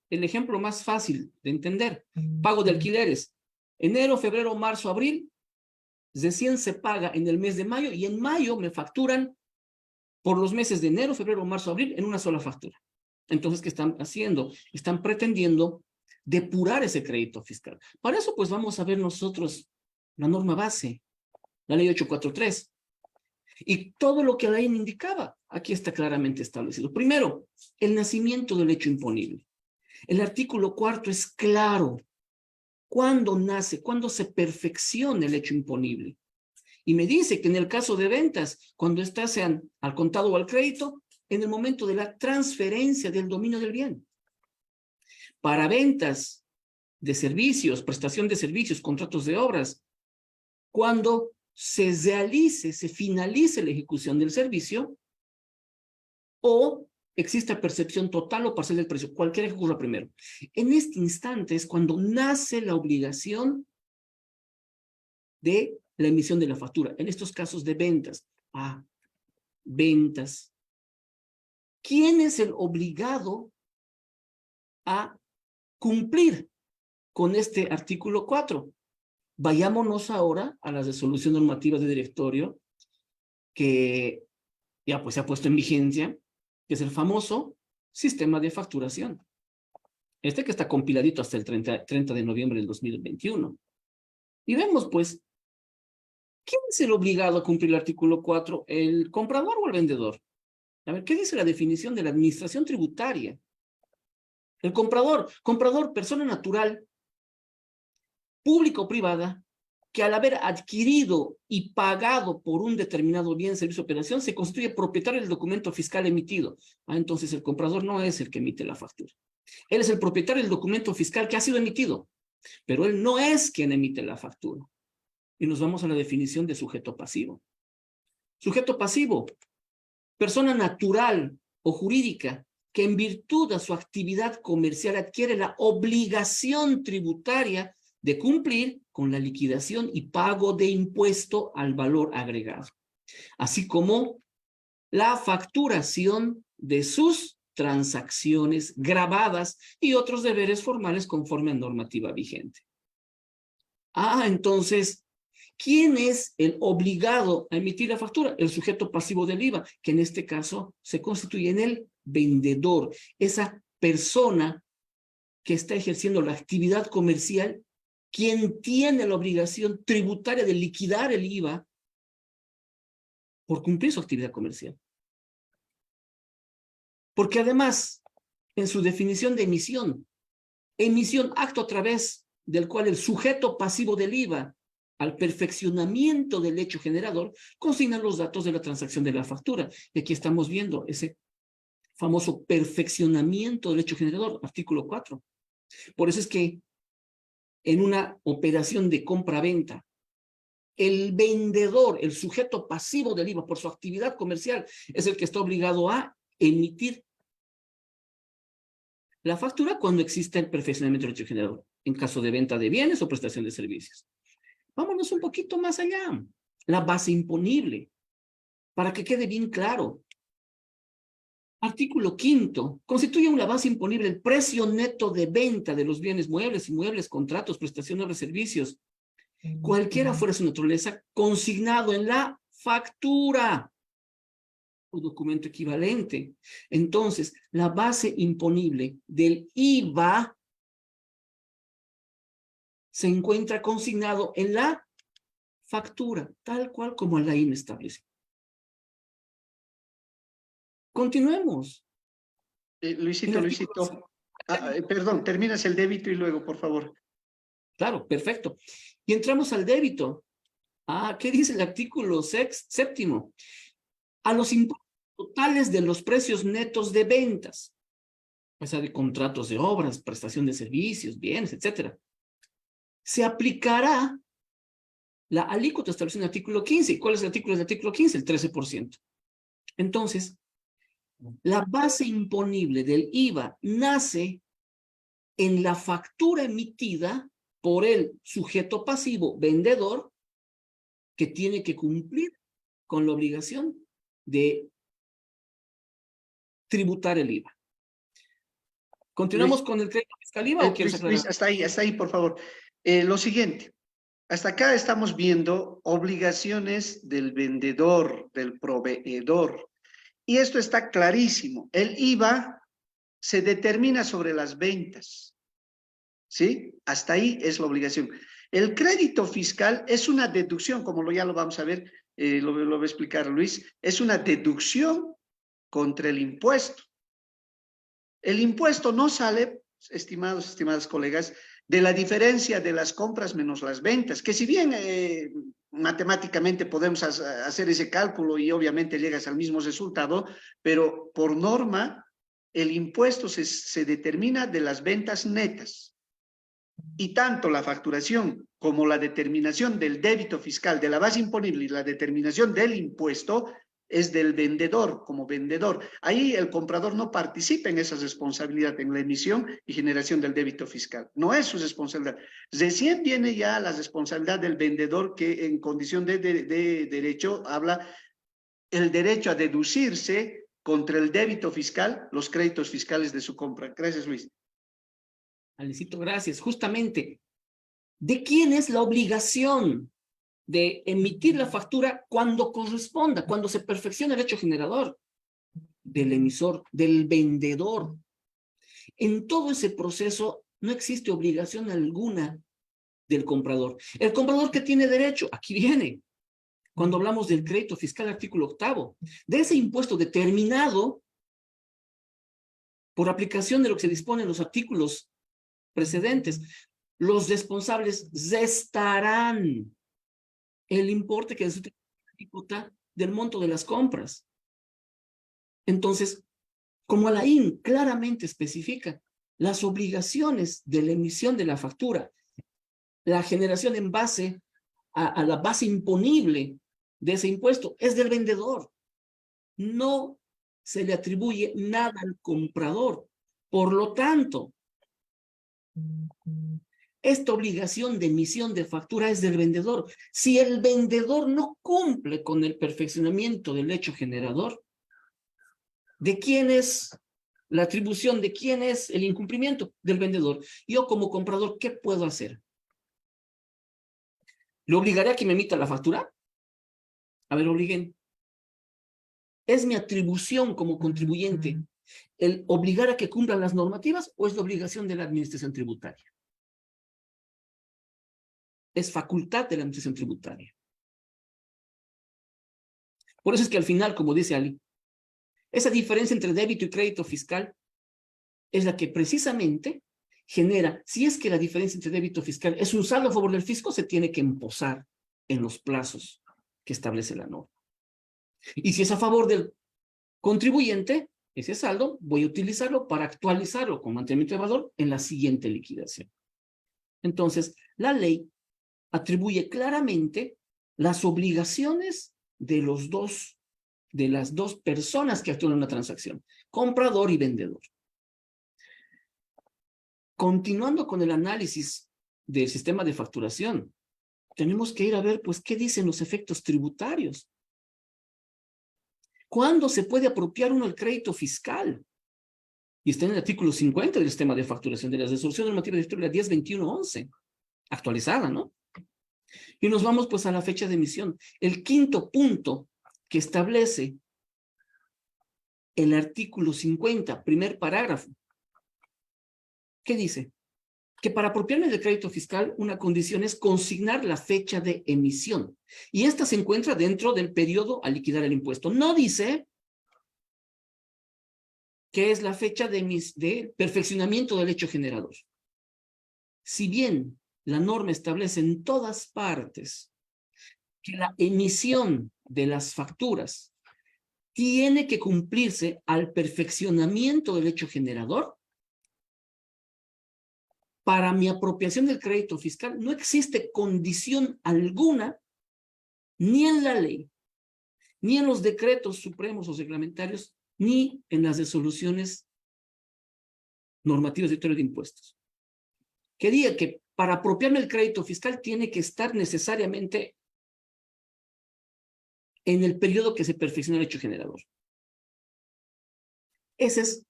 Speaker 4: El ejemplo más fácil de entender, pago de alquileres. Enero, febrero, marzo, abril, recién se paga en el mes de mayo y en mayo me facturan por los meses de enero, febrero, marzo, abril en una sola factura. Entonces, ¿qué están haciendo? Están pretendiendo depurar ese crédito fiscal. Para eso, pues vamos a ver nosotros la norma base, la ley 843. Y todo lo que la ley indicaba, aquí está claramente establecido. Primero, el nacimiento del hecho imponible. El artículo 4 es claro. ¿Cuándo nace? ¿Cuándo se perfecciona el hecho imponible? Y me dice que en el caso de ventas, cuando estas sean al contado o al crédito, en el momento de la transferencia del dominio del bien. Para ventas de servicios, prestación de servicios, contratos de obras, cuando se realice, se finalice la ejecución del servicio o exista percepción total o parcial del precio, cualquiera que ocurra primero. En este instante es cuando nace la obligación de la emisión de la factura. En estos casos de ventas. Ventas. ¿Quién es el obligado a cumplir con este artículo 4? Vayámonos ahora a la resolución normativa de directorio que ya pues se ha puesto en vigencia, que es el famoso sistema de facturación. Este que está compiladito hasta el 30 de noviembre del 2021. Y vemos pues, ¿quién es el obligado a cumplir el artículo 4? ¿El comprador o el vendedor? A ver, ¿qué dice la definición de la administración tributaria? El comprador, persona natural, pública o privada, que al haber adquirido y pagado por un determinado bien, servicio o operación, se constituye propietario del documento fiscal emitido. Entonces el comprador no es el que emite la factura. Él es el propietario del documento fiscal que ha sido emitido, pero él no es quien emite la factura. Y nos vamos a la definición de sujeto pasivo. Sujeto pasivo, persona natural o jurídica que en virtud de su actividad comercial adquiere la obligación tributaria de cumplir con la liquidación y pago de impuesto al valor agregado, así como la facturación de sus transacciones grabadas y otros deberes formales conforme a normativa vigente. Entonces, ¿quién es el obligado a emitir la factura? El sujeto pasivo del IVA, que en este caso se constituye en el vendedor, esa persona que está ejerciendo la actividad comercial, quien tiene la obligación tributaria de liquidar el IVA por cumplir su actividad comercial. Porque además, en su definición de emisión, acto a través del cual el sujeto pasivo del IVA, al perfeccionamiento del hecho generador, consigna los datos de la transacción de la factura. Y aquí estamos viendo ese famoso perfeccionamiento del hecho generador, artículo 4. Por eso es que en una operación de compra-venta, el vendedor, el sujeto pasivo del IVA por su actividad comercial, es el que está obligado a emitir la factura cuando existe el perfeccionamiento del hecho generador, en caso de venta de bienes o prestación de servicios. Vámonos un poquito más allá. La base imponible, para que quede bien claro. Artículo 5º. Constituye una base imponible el precio neto de venta de los bienes muebles, inmuebles, contratos, prestaciones de servicios, cualquiera fuera su naturaleza, consignado en la factura o documento equivalente. Entonces, la base imponible del IVA se encuentra consignado en la factura, tal cual como la INE establece. Continuemos.
Speaker 5: Luisito, perdón, terminas el débito y luego, por favor.
Speaker 4: Claro, perfecto. Y entramos al débito. ¿Qué dice el artículo 7º? A los impuestos totales de los precios netos de ventas, o sea, de contratos de obras, prestación de servicios, bienes, etcétera, se aplicará la alícuota establecida en el artículo 15. ¿Y cuál es el artículo del artículo 15? El 13%. Entonces, la base imponible del IVA nace en la factura emitida por el sujeto pasivo vendedor que tiene que cumplir con la obligación de tributar el IVA. ¿Continuamos con el crédito fiscal IVA o quieres aclarar?
Speaker 5: Luis, hasta ahí, por favor. Lo siguiente, hasta acá estamos viendo obligaciones del vendedor, del proveedor. Y esto está clarísimo. El IVA se determina sobre las ventas. ¿Sí? Hasta ahí es la obligación. El crédito fiscal es una deducción, como ya lo vamos a ver, lo va a explicar Luis, es una deducción contra el impuesto. El impuesto no sale, estimadas colegas, de la diferencia de las compras menos las ventas, que si bien matemáticamente podemos hacer ese cálculo y obviamente llegas al mismo resultado, pero por norma el impuesto se determina de las ventas netas. Y tanto la facturación como la determinación del débito fiscal, de la base imponible y la determinación del impuesto es del vendedor como vendedor. Ahí el comprador no participa en esa responsabilidad, en la emisión y generación del débito fiscal. No es su responsabilidad. Recién viene ya la responsabilidad del vendedor que en condición de derecho habla el derecho a deducirse contra el débito fiscal los créditos fiscales de su compra. Gracias, Luis.
Speaker 4: Alecito, gracias. Justamente, ¿de quién es la obligación de emitir la factura cuando corresponda, cuando se perfeccione el hecho generador? Del emisor, del vendedor. En todo ese proceso no existe obligación alguna del comprador. El comprador que tiene derecho, aquí viene, cuando hablamos del crédito fiscal, artículo 8º, de ese impuesto determinado por aplicación de lo que se dispone en los artículos precedentes, los responsables restarán el importe que resulte del monto de las compras. Entonces, como la IN claramente especifica, las obligaciones de la emisión de la factura, la generación en base a la base imponible de ese impuesto es del vendedor. No se le atribuye nada al comprador. Por lo tanto, esta obligación de emisión de factura es del vendedor. Si el vendedor no cumple con el perfeccionamiento del hecho generador, ¿de quién es la atribución? ¿De quién es el incumplimiento? Del vendedor. Yo como comprador, ¿qué puedo hacer? ¿Le obligaré a que me emita la factura? A ver, obliguen. ¿Es mi atribución como contribuyente el obligar a que cumplan las normativas o es la obligación de la administración tributaria? Es facultad de la administración tributaria. Por eso es que al final, como dice Ali, esa diferencia entre débito y crédito fiscal es la que precisamente genera, si es que la diferencia entre débito fiscal es un saldo a favor del fisco, se tiene que emposar en los plazos que establece la norma. Y si es a favor del contribuyente, ese saldo voy a utilizarlo para actualizarlo con mantenimiento de valor en la siguiente liquidación. Entonces, la ley atribuye claramente las obligaciones de las dos personas que actúan en una transacción, comprador y vendedor. Continuando con el análisis del sistema de facturación, tenemos que ir a ver, pues, qué dicen los efectos tributarios. ¿Cuándo se puede apropiar uno el crédito fiscal? Y está en el artículo 50 del sistema de facturación de la resolución normativa directoria 102111, actualizada, ¿no? Y nos vamos pues a la fecha de emisión. El quinto punto que establece el artículo 50, primer parágrafo. ¿Qué dice? Que para apropiarme del crédito fiscal, una condición es consignar la fecha de emisión. Y esta se encuentra dentro del periodo a liquidar el impuesto. No dice que es la fecha de perfeccionamiento del hecho generador. Si bien la norma establece en todas partes que la emisión de las facturas tiene que cumplirse al perfeccionamiento del hecho generador, para mi apropiación del crédito fiscal no existe condición alguna, ni en la ley, ni en los decretos supremos o reglamentarios, ni en las resoluciones normativas de directorio de impuestos, que diga que para apropiarme el crédito fiscal tiene que estar necesariamente en el periodo que se perfecciona el hecho generador. Esa es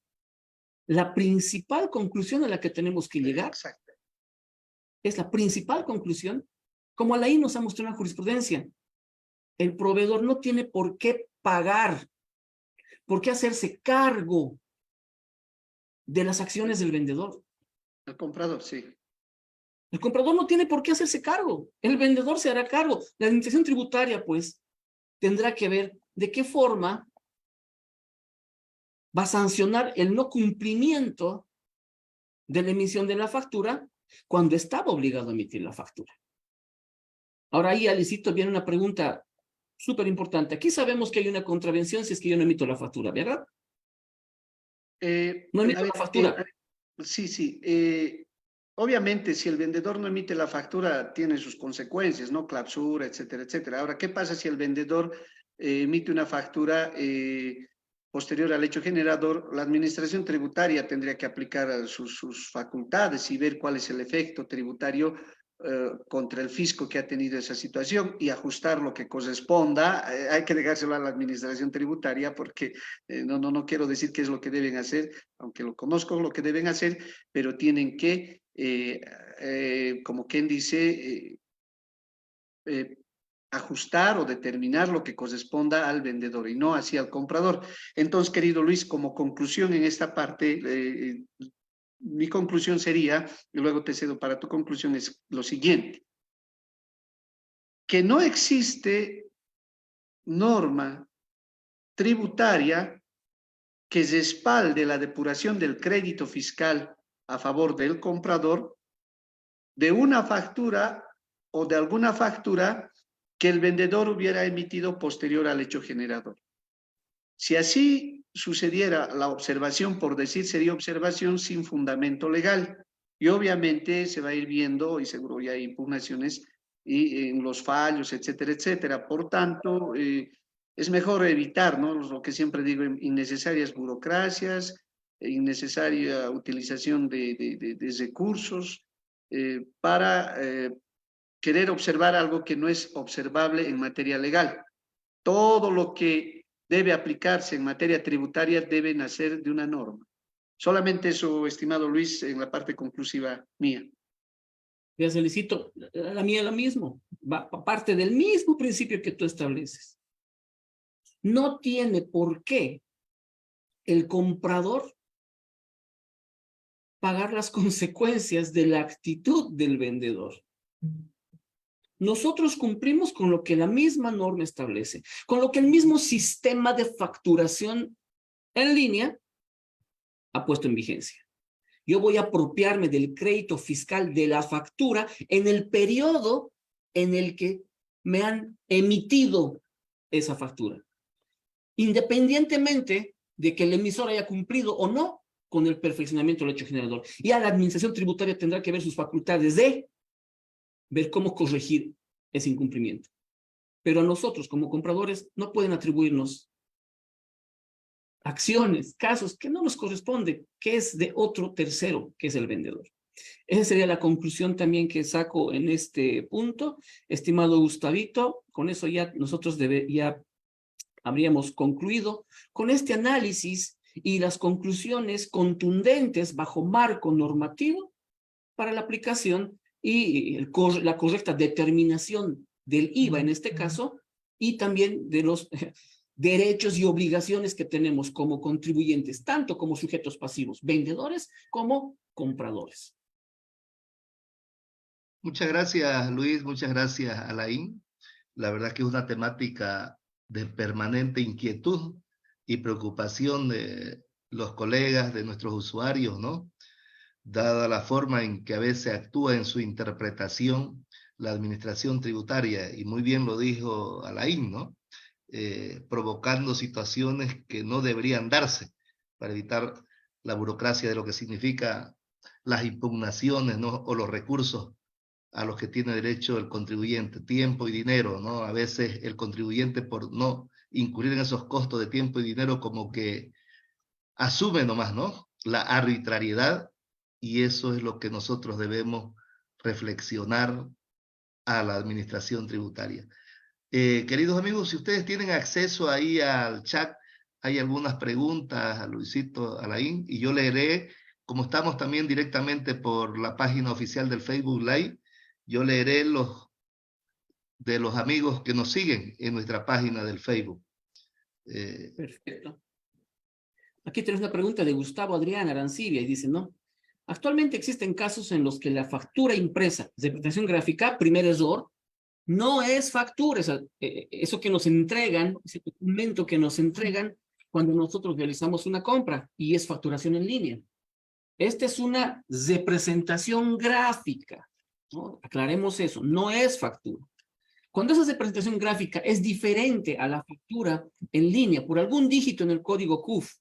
Speaker 4: la principal conclusión a la que tenemos que llegar.
Speaker 5: Exacto.
Speaker 4: Es la principal conclusión, como la ley nos ha mostrado en la jurisprudencia. El proveedor no tiene por qué pagar, por qué hacerse cargo de las acciones del vendedor.
Speaker 5: El comprador, sí.
Speaker 4: El comprador no tiene por qué hacerse cargo. El vendedor se hará cargo. La administración tributaria, pues, tendrá que ver de qué forma va a sancionar el no cumplimiento de la emisión de la factura cuando estaba obligado a emitir la factura. Ahora ahí, Alicito, viene una pregunta súper importante. Aquí sabemos que hay una contravención si es que yo no emito la factura, ¿verdad? No emito la factura.
Speaker 5: Sí, sí. Obviamente, si el vendedor no emite la factura, tiene sus consecuencias, ¿no? Clausura, etcétera, etcétera. Ahora, ¿qué pasa si el vendedor emite una factura posterior al hecho generador? La administración tributaria tendría que aplicar sus facultades y ver cuál es el efecto tributario contra el fisco que ha tenido esa situación y ajustar lo que corresponda. Hay que dejárselo a la administración tributaria porque no quiero decir qué es lo que deben hacer, aunque lo conozco lo que deben hacer, pero tienen que, como quien dice, ajustar o determinar lo que corresponda al vendedor y no así al comprador. Entonces, querido Luis, como conclusión en esta parte, mi conclusión sería, y luego te cedo para tu conclusión, es lo siguiente: que no existe norma tributaria que respalde la depuración del crédito fiscal a favor del comprador de una factura o de alguna factura que el vendedor hubiera emitido posterior al hecho generador. Si así sucediera, la observación, por decir, sería observación sin fundamento legal. Y obviamente se va a ir viendo, y seguro ya hay impugnaciones, y en los fallos, etcétera, etcétera. Por tanto, es mejor evitar, ¿no? Lo que siempre digo, innecesarias burocracias, innecesaria utilización de recursos para querer observar algo que no es observable en materia legal. Todo lo que debe aplicarse en materia tributaria debe nacer de una norma. Solamente eso, estimado Luis, en la parte conclusiva mía.
Speaker 4: Ya solicito, la mía lo mismo, va parte del mismo principio que tú estableces. No tiene por qué el comprador pagar las consecuencias de la actitud del vendedor. Nosotros cumplimos con lo que la misma norma establece, con lo que el mismo sistema de facturación en línea ha puesto en vigencia. Yo voy a apropiarme del crédito fiscal de la factura en el periodo en el que me han emitido esa factura, independientemente de que el emisor haya cumplido o no con el perfeccionamiento del hecho generador. Ya la administración tributaria tendrá que ver sus facultades de ver cómo corregir ese incumplimiento. Pero a nosotros, como compradores, no pueden atribuirnos acciones, casos que no nos corresponde, que es de otro tercero, que es el vendedor. Esa sería la conclusión también que saco en este punto. Estimado Gustavito, con eso ya nosotros habríamos concluido con este análisis y las conclusiones contundentes bajo marco normativo para la aplicación y la correcta determinación del IVA en este caso, y también de los derechos y obligaciones que tenemos como contribuyentes, tanto como sujetos pasivos, vendedores como compradores.
Speaker 2: Muchas gracias, Luis. Muchas gracias, Alain. La verdad que es una temática de permanente inquietud y preocupación de los colegas, de nuestros usuarios, ¿no? Dada la forma en que a veces actúa en su interpretación la administración tributaria, y muy bien lo dijo Alain, ¿no? Provocando situaciones que no deberían darse para evitar la burocracia de lo que significa las impugnaciones, ¿no? O los recursos a los que tiene derecho el contribuyente, tiempo y dinero, ¿no? A veces el contribuyente, por no incurrir en esos costos de tiempo y dinero, como que asume nomás, ¿no? La arbitrariedad, y eso es lo que nosotros debemos reflexionar a la administración tributaria. Queridos amigos, si ustedes tienen acceso ahí al chat, hay algunas preguntas a Luisito, Alain, y yo leeré, como estamos también directamente por la página oficial del Facebook Live, yo leeré los de los amigos que nos siguen en nuestra página del Facebook.
Speaker 4: Perfecto. Aquí tenemos una pregunta de Gustavo Adrián Arancibia y dice, ¿no? Actualmente existen casos en los que la factura impresa de presentación gráfica, primer error, no es factura, eso que nos entregan, ese documento que nos entregan cuando nosotros realizamos una compra, y es facturación en línea. Esta es una representación gráfica, ¿no? Aclaremos eso, no es factura. Cuando esa representación gráfica es diferente a la factura en línea por algún dígito en el código CUF,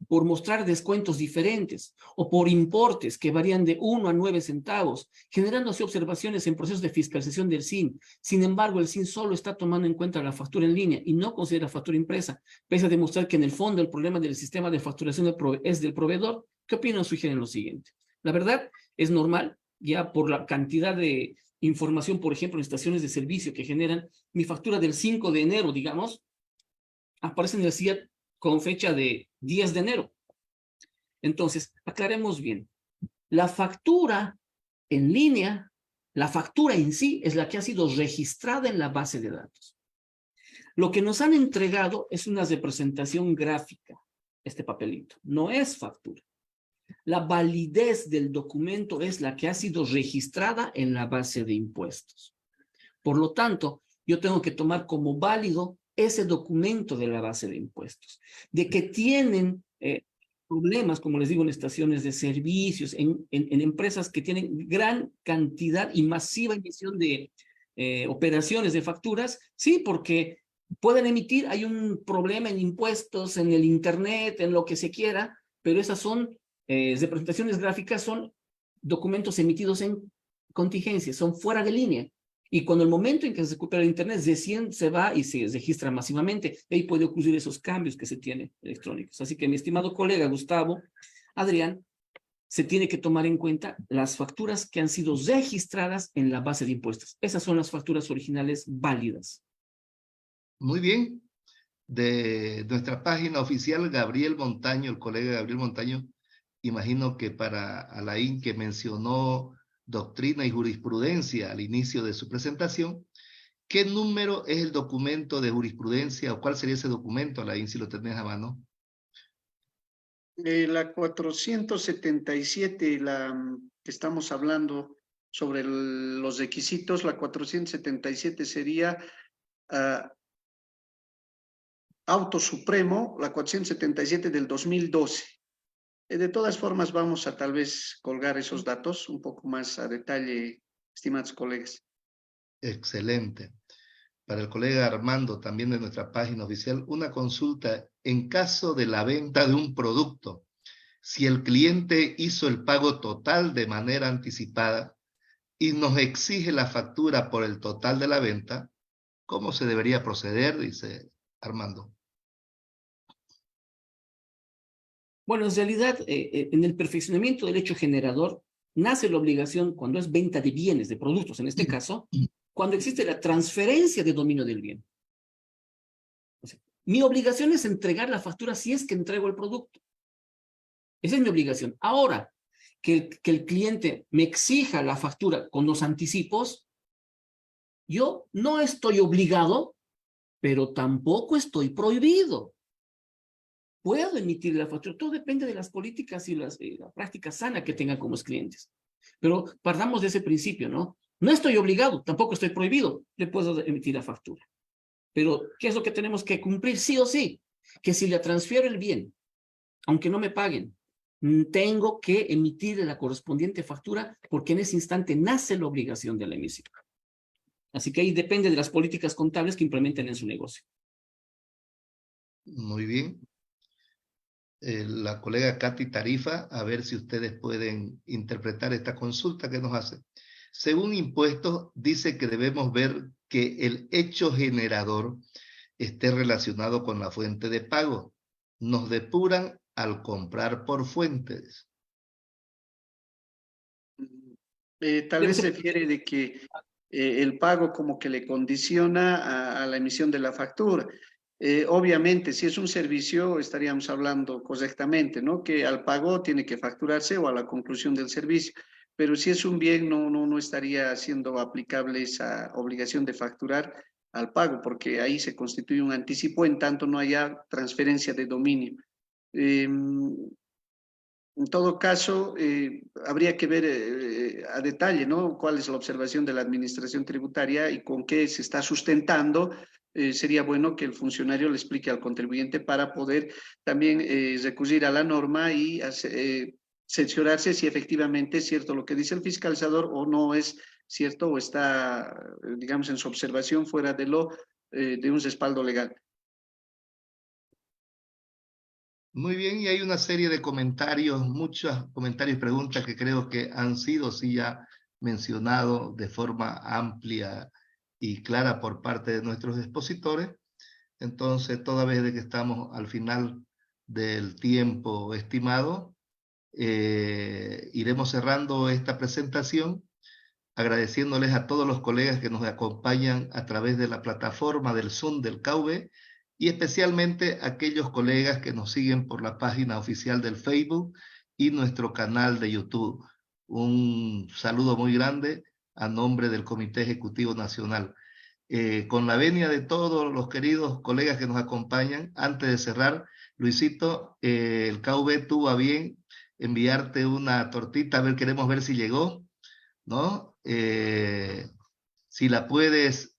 Speaker 4: por mostrar descuentos diferentes o por importes que varían de 1 a 9 centavos, generando así observaciones en procesos de fiscalización del SIN. Sin embargo, el SIN solo está tomando en cuenta la factura en línea y no considera factura impresa, pese a demostrar que en el fondo el problema del sistema de facturación es del proveedor. ¿Qué opinan o sugieren lo siguiente? La verdad, es normal, ya por la cantidad de información, por ejemplo, en estaciones de servicio que generan, mi factura del 5 de enero, digamos, aparece en el SIAT con fecha de 10 de enero. Entonces, aclaremos bien. La factura en línea, la factura en sí, es la que ha sido registrada en la base de datos. Lo que nos han entregado es una representación gráfica, este papelito. No es factura. La validez del documento es la que ha sido registrada en la base de impuestos. Por lo tanto, yo tengo que tomar como válido ese documento de la base de impuestos. De que tienen problemas, como les digo, en estaciones de servicios, en empresas que tienen gran cantidad y masiva emisión de operaciones de facturas, sí, porque pueden emitir, hay un problema en impuestos, en el internet, en lo que se quiera, pero esas son representaciones gráficas, son documentos emitidos en contingencia, son fuera de línea. Y cuando el momento en que se recupera el internet, recién se va y se registra masivamente. Y ahí puede ocurrir esos cambios que se tienen electrónicos. Así que mi estimado colega Gustavo, Adrián, se tiene que tomar en cuenta las facturas que han sido registradas en la base de impuestos. Esas son las facturas originales válidas.
Speaker 2: Muy bien. De nuestra página oficial, Gabriel Montaño, el colega Gabriel Montaño, imagino que para Alain, que mencionó doctrina y jurisprudencia al inicio de su presentación, ¿qué número es el documento de jurisprudencia o cuál sería ese documento, Alain, si lo tenés a mano?
Speaker 5: La 477, la que estamos hablando sobre los requisitos, la 477 sería Auto Supremo, la 477 del 2012. De todas formas, vamos a tal vez colgar esos datos un poco más a detalle, estimados colegas.
Speaker 2: Excelente. Para el colega Armando, también de nuestra página oficial, una consulta. En caso de la venta de un producto, si el cliente hizo el pago total de manera anticipada y nos exige la factura por el total de la venta, ¿cómo se debería proceder? Dice Armando.
Speaker 4: Bueno, en realidad, en el perfeccionamiento del hecho generador, nace la obligación cuando es venta de bienes, de productos, en este caso, cuando existe la transferencia de dominio del bien. O sea, Mi obligación es entregar la factura si es que entrego el producto. Esa es mi obligación. Ahora, que el cliente me exija la factura con los anticipos, yo no estoy obligado, pero tampoco estoy prohibido. Puedo emitir la factura. Todo depende de las políticas y la práctica sana que tengan con los clientes. Pero partamos de ese principio, ¿no? No estoy obligado, tampoco estoy prohibido. Le puedo emitir la factura. Pero, ¿qué es lo que tenemos que cumplir sí o sí? Que si le transfiero el bien, aunque no me paguen, tengo que emitir la correspondiente factura porque en ese instante nace la obligación de la emisión. Así que ahí depende de las políticas contables que implementen en su negocio.
Speaker 2: Muy bien. La colega Katy Tarifa, a ver si ustedes pueden interpretar esta consulta que nos hace. Según impuestos, dice que debemos ver que el hecho generador esté relacionado con la fuente de pago. Nos depuran al comprar por fuentes.
Speaker 5: Tal vez se refiere de que el pago como que le condiciona a la emisión de la factura. Obviamente, si es un servicio, estaríamos hablando correctamente, ¿no? Que al pago tiene que facturarse o a la conclusión del servicio. Pero si es un bien, no estaría siendo aplicable esa obligación de facturar al pago, porque ahí se constituye un anticipo en tanto no haya transferencia de dominio. En todo caso, habría que ver a detalle, ¿no? Cuál es la observación de la administración tributaria y con qué se está sustentando. Sería bueno que el funcionario le explique al contribuyente para poder también recurrir a la norma y cerciorarse si efectivamente es cierto lo que dice el fiscalizador o no es cierto o está, digamos, en su observación fuera de un respaldo legal.
Speaker 2: Muy bien, y hay una serie de comentarios, muchos comentarios y preguntas que creo que han sido sí ya mencionados de forma amplia y clara por parte de nuestros expositores. Entonces, toda vez de que estamos al final del tiempo estimado, iremos cerrando esta presentación, agradeciéndoles a todos los colegas que nos acompañan a través de la plataforma del Zoom del CAUB, y especialmente aquellos colegas que nos siguen por la página oficial del Facebook y nuestro canal de YouTube. Un saludo muy grande a nombre del Comité Ejecutivo Nacional. Con la venia de todos los queridos colegas que nos acompañan, antes de cerrar, Luisito, el CAUB tuvo a bien enviarte una tortita, a ver, queremos ver si llegó, ¿no? Si la puedes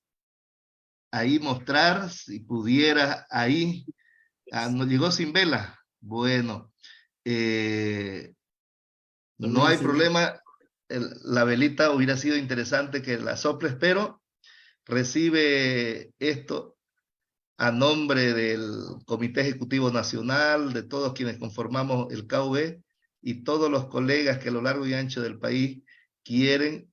Speaker 2: ahí mostrar, si pudiera ahí. Nos llegó sin vela. Bueno, no hay problema. La velita hubiera sido interesante que la soples, pero recibe esto a nombre del Comité Ejecutivo Nacional, de todos quienes conformamos el CAUB y todos los colegas que a lo largo y ancho del país quieren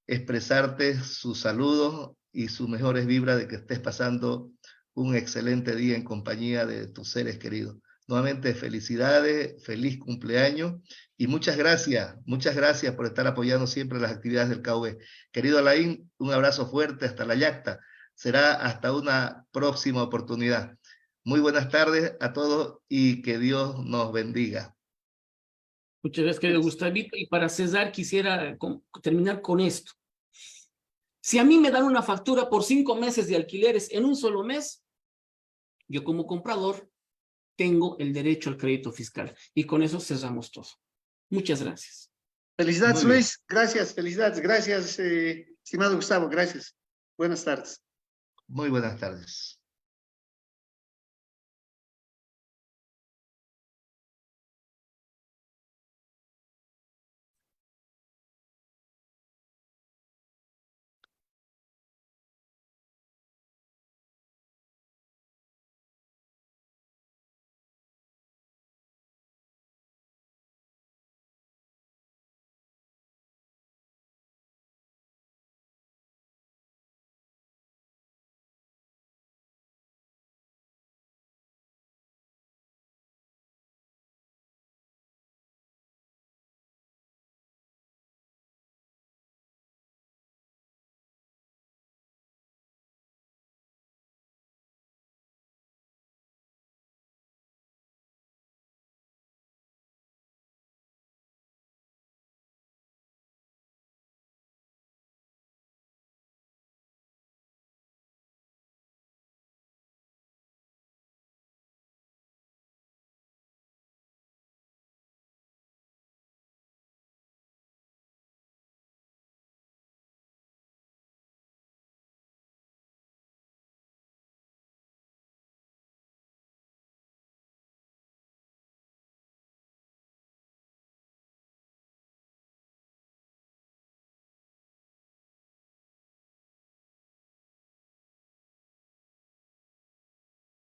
Speaker 2: expresarte sus saludos y sus mejores vibras de que estés pasando un excelente día en compañía de tus seres queridos. Nuevamente, felicidades, feliz cumpleaños y muchas gracias por estar apoyando siempre las actividades del CAUB. Querido Alain, un abrazo fuerte hasta la yacta. Será hasta una próxima oportunidad. Muy buenas tardes a todos y que Dios nos bendiga.
Speaker 4: Muchas gracias, querido Gustavito. Y para César, quisiera terminar con esto. Si a mí me dan una factura por 5 meses de alquileres en un solo mes, yo como comprador tengo el derecho al crédito fiscal. Y con eso cerramos todo. Muchas gracias.
Speaker 5: Felicidades, Luis. Gracias, felicidades. Gracias, estimado Gustavo. Gracias. Buenas tardes.
Speaker 2: Muy buenas tardes.